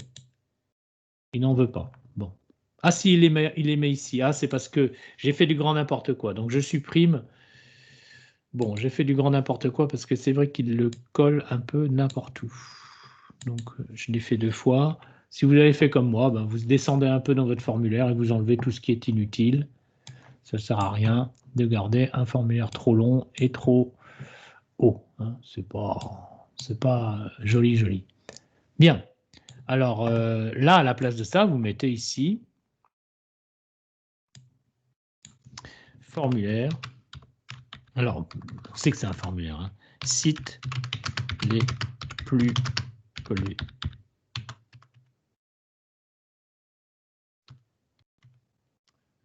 Il n'en veut pas. Bon. Ah si, il les met ici. Ah, c'est parce que j'ai fait du grand n'importe quoi. Donc, je supprime. Bon, j'ai fait du grand n'importe quoi parce que c'est vrai qu'il le colle un peu n'importe où. Donc, je l'ai fait 2 fois. Si vous avez fait comme moi, ben, vous descendez un peu dans votre formulaire et vous enlevez tout ce qui est inutile. Ça ne sert à rien de garder un formulaire trop long et trop haut. Hein. C'est pas joli, joli. Bien. Alors là, à la place de ça, vous mettez ici formulaire. Alors, on sait que c'est un formulaire. Hein. Cite les plus pollués.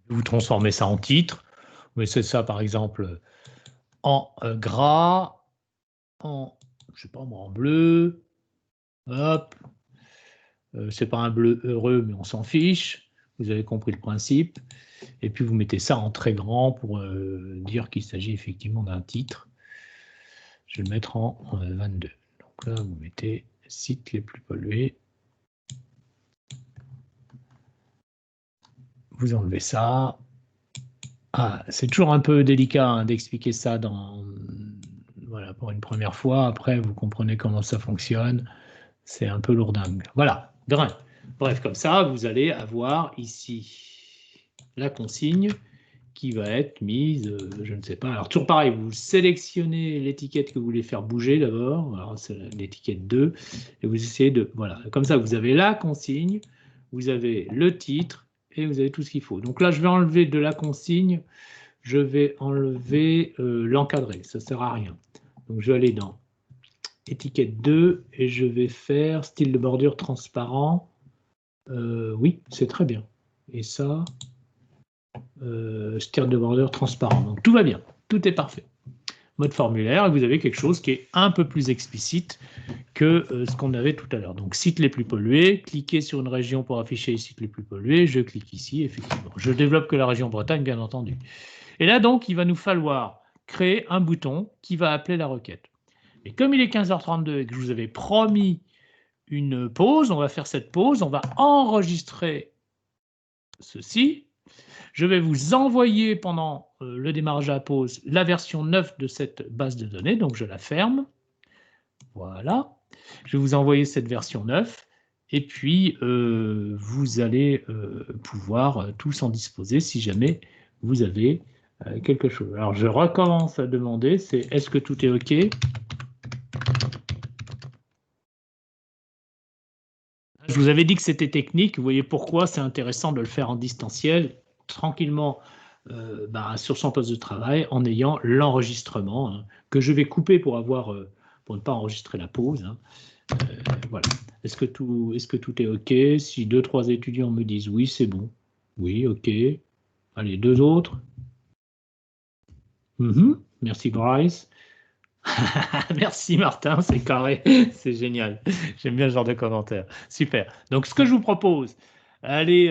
Vous transformez ça en titre. Vous mettez ça, par exemple, en gras, en, je sais pas moi, en bleu. Hop. C'est pas un bleu heureux, mais on s'en fiche. Vous avez compris le principe. Et puis, vous mettez ça en très grand pour dire qu'il s'agit effectivement d'un titre. Je vais le mettre en 22. Donc là, vous mettez sites les plus pollués. Vous enlevez ça. Ah, c'est toujours un peu délicat hein, d'expliquer ça voilà, pour une première fois. Après, vous comprenez comment ça fonctionne. C'est un peu lourdingue. Voilà, bref, comme ça, vous allez avoir ici la consigne qui va être mise, je ne sais pas. Alors, toujours pareil, vous sélectionnez l'étiquette que vous voulez faire bouger d'abord. Alors, c'est l'étiquette 2. Et vous essayez de... Voilà, comme ça, vous avez la consigne, vous avez le titre et vous avez tout ce qu'il faut. Donc là, je vais enlever de la consigne, je vais enlever l'encadré. Ça ne sert à rien. Donc, je vais aller dans étiquette 2 et je vais faire style de bordure transparent. Oui, c'est très bien. Et ça... style de bordure transparent. Donc tout va bien, tout est parfait. Mode formulaire, et vous avez quelque chose qui est un peu plus explicite que ce qu'on avait tout à l'heure. Donc, sites les plus pollués, cliquez sur une région pour afficher les sites les plus pollués. Je clique ici, effectivement. Je développe que la région Bretagne, bien entendu. Et là, donc, il va nous falloir créer un bouton qui va appeler la requête. Et comme il est 15h32 et que je vous avais promis une pause, on va faire cette pause, on va enregistrer ceci. Je vais vous envoyer pendant le démarrage à la pause la version 9 de cette base de données, donc je la ferme. Voilà. Je vais vous envoyer cette version 9 et puis vous allez pouvoir tous en disposer si jamais vous avez quelque chose. Alors je recommence à demander, c'est est-ce que tout est OK? Je vous avais dit que c'était technique, vous voyez pourquoi c'est intéressant de le faire en distanciel, tranquillement sur son poste de travail, en ayant l'enregistrement, hein, que je vais couper pour ne pas enregistrer la pause. Hein. Voilà. Est-ce que tout est OK? Si 2-3 étudiants me disent oui, c'est bon. Oui, OK. Allez, 2 autres. Merci Bryce. Merci Martin, c'est carré, c'est génial. J'aime bien ce genre de commentaires. Super. Donc ce que je vous propose, allez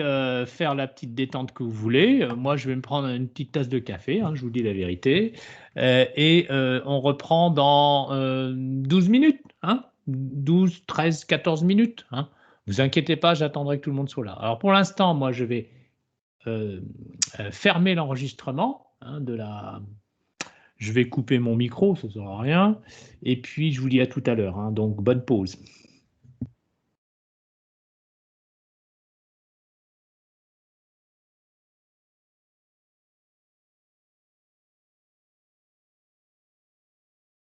faire la petite détente que vous voulez. Moi, je vais me prendre une petite tasse de café, hein, je vous dis la vérité. Et on reprend dans 12 minutes. Hein, 12, 13, 14 minutes. Hein. Vous inquiétez pas, j'attendrai que tout le monde soit là. Alors pour l'instant, moi, je vais fermer l'enregistrement de la... Je vais couper mon micro, ça ne sert à rien. Et puis, je vous dis à tout à l'heure. Hein, donc, bonne pause.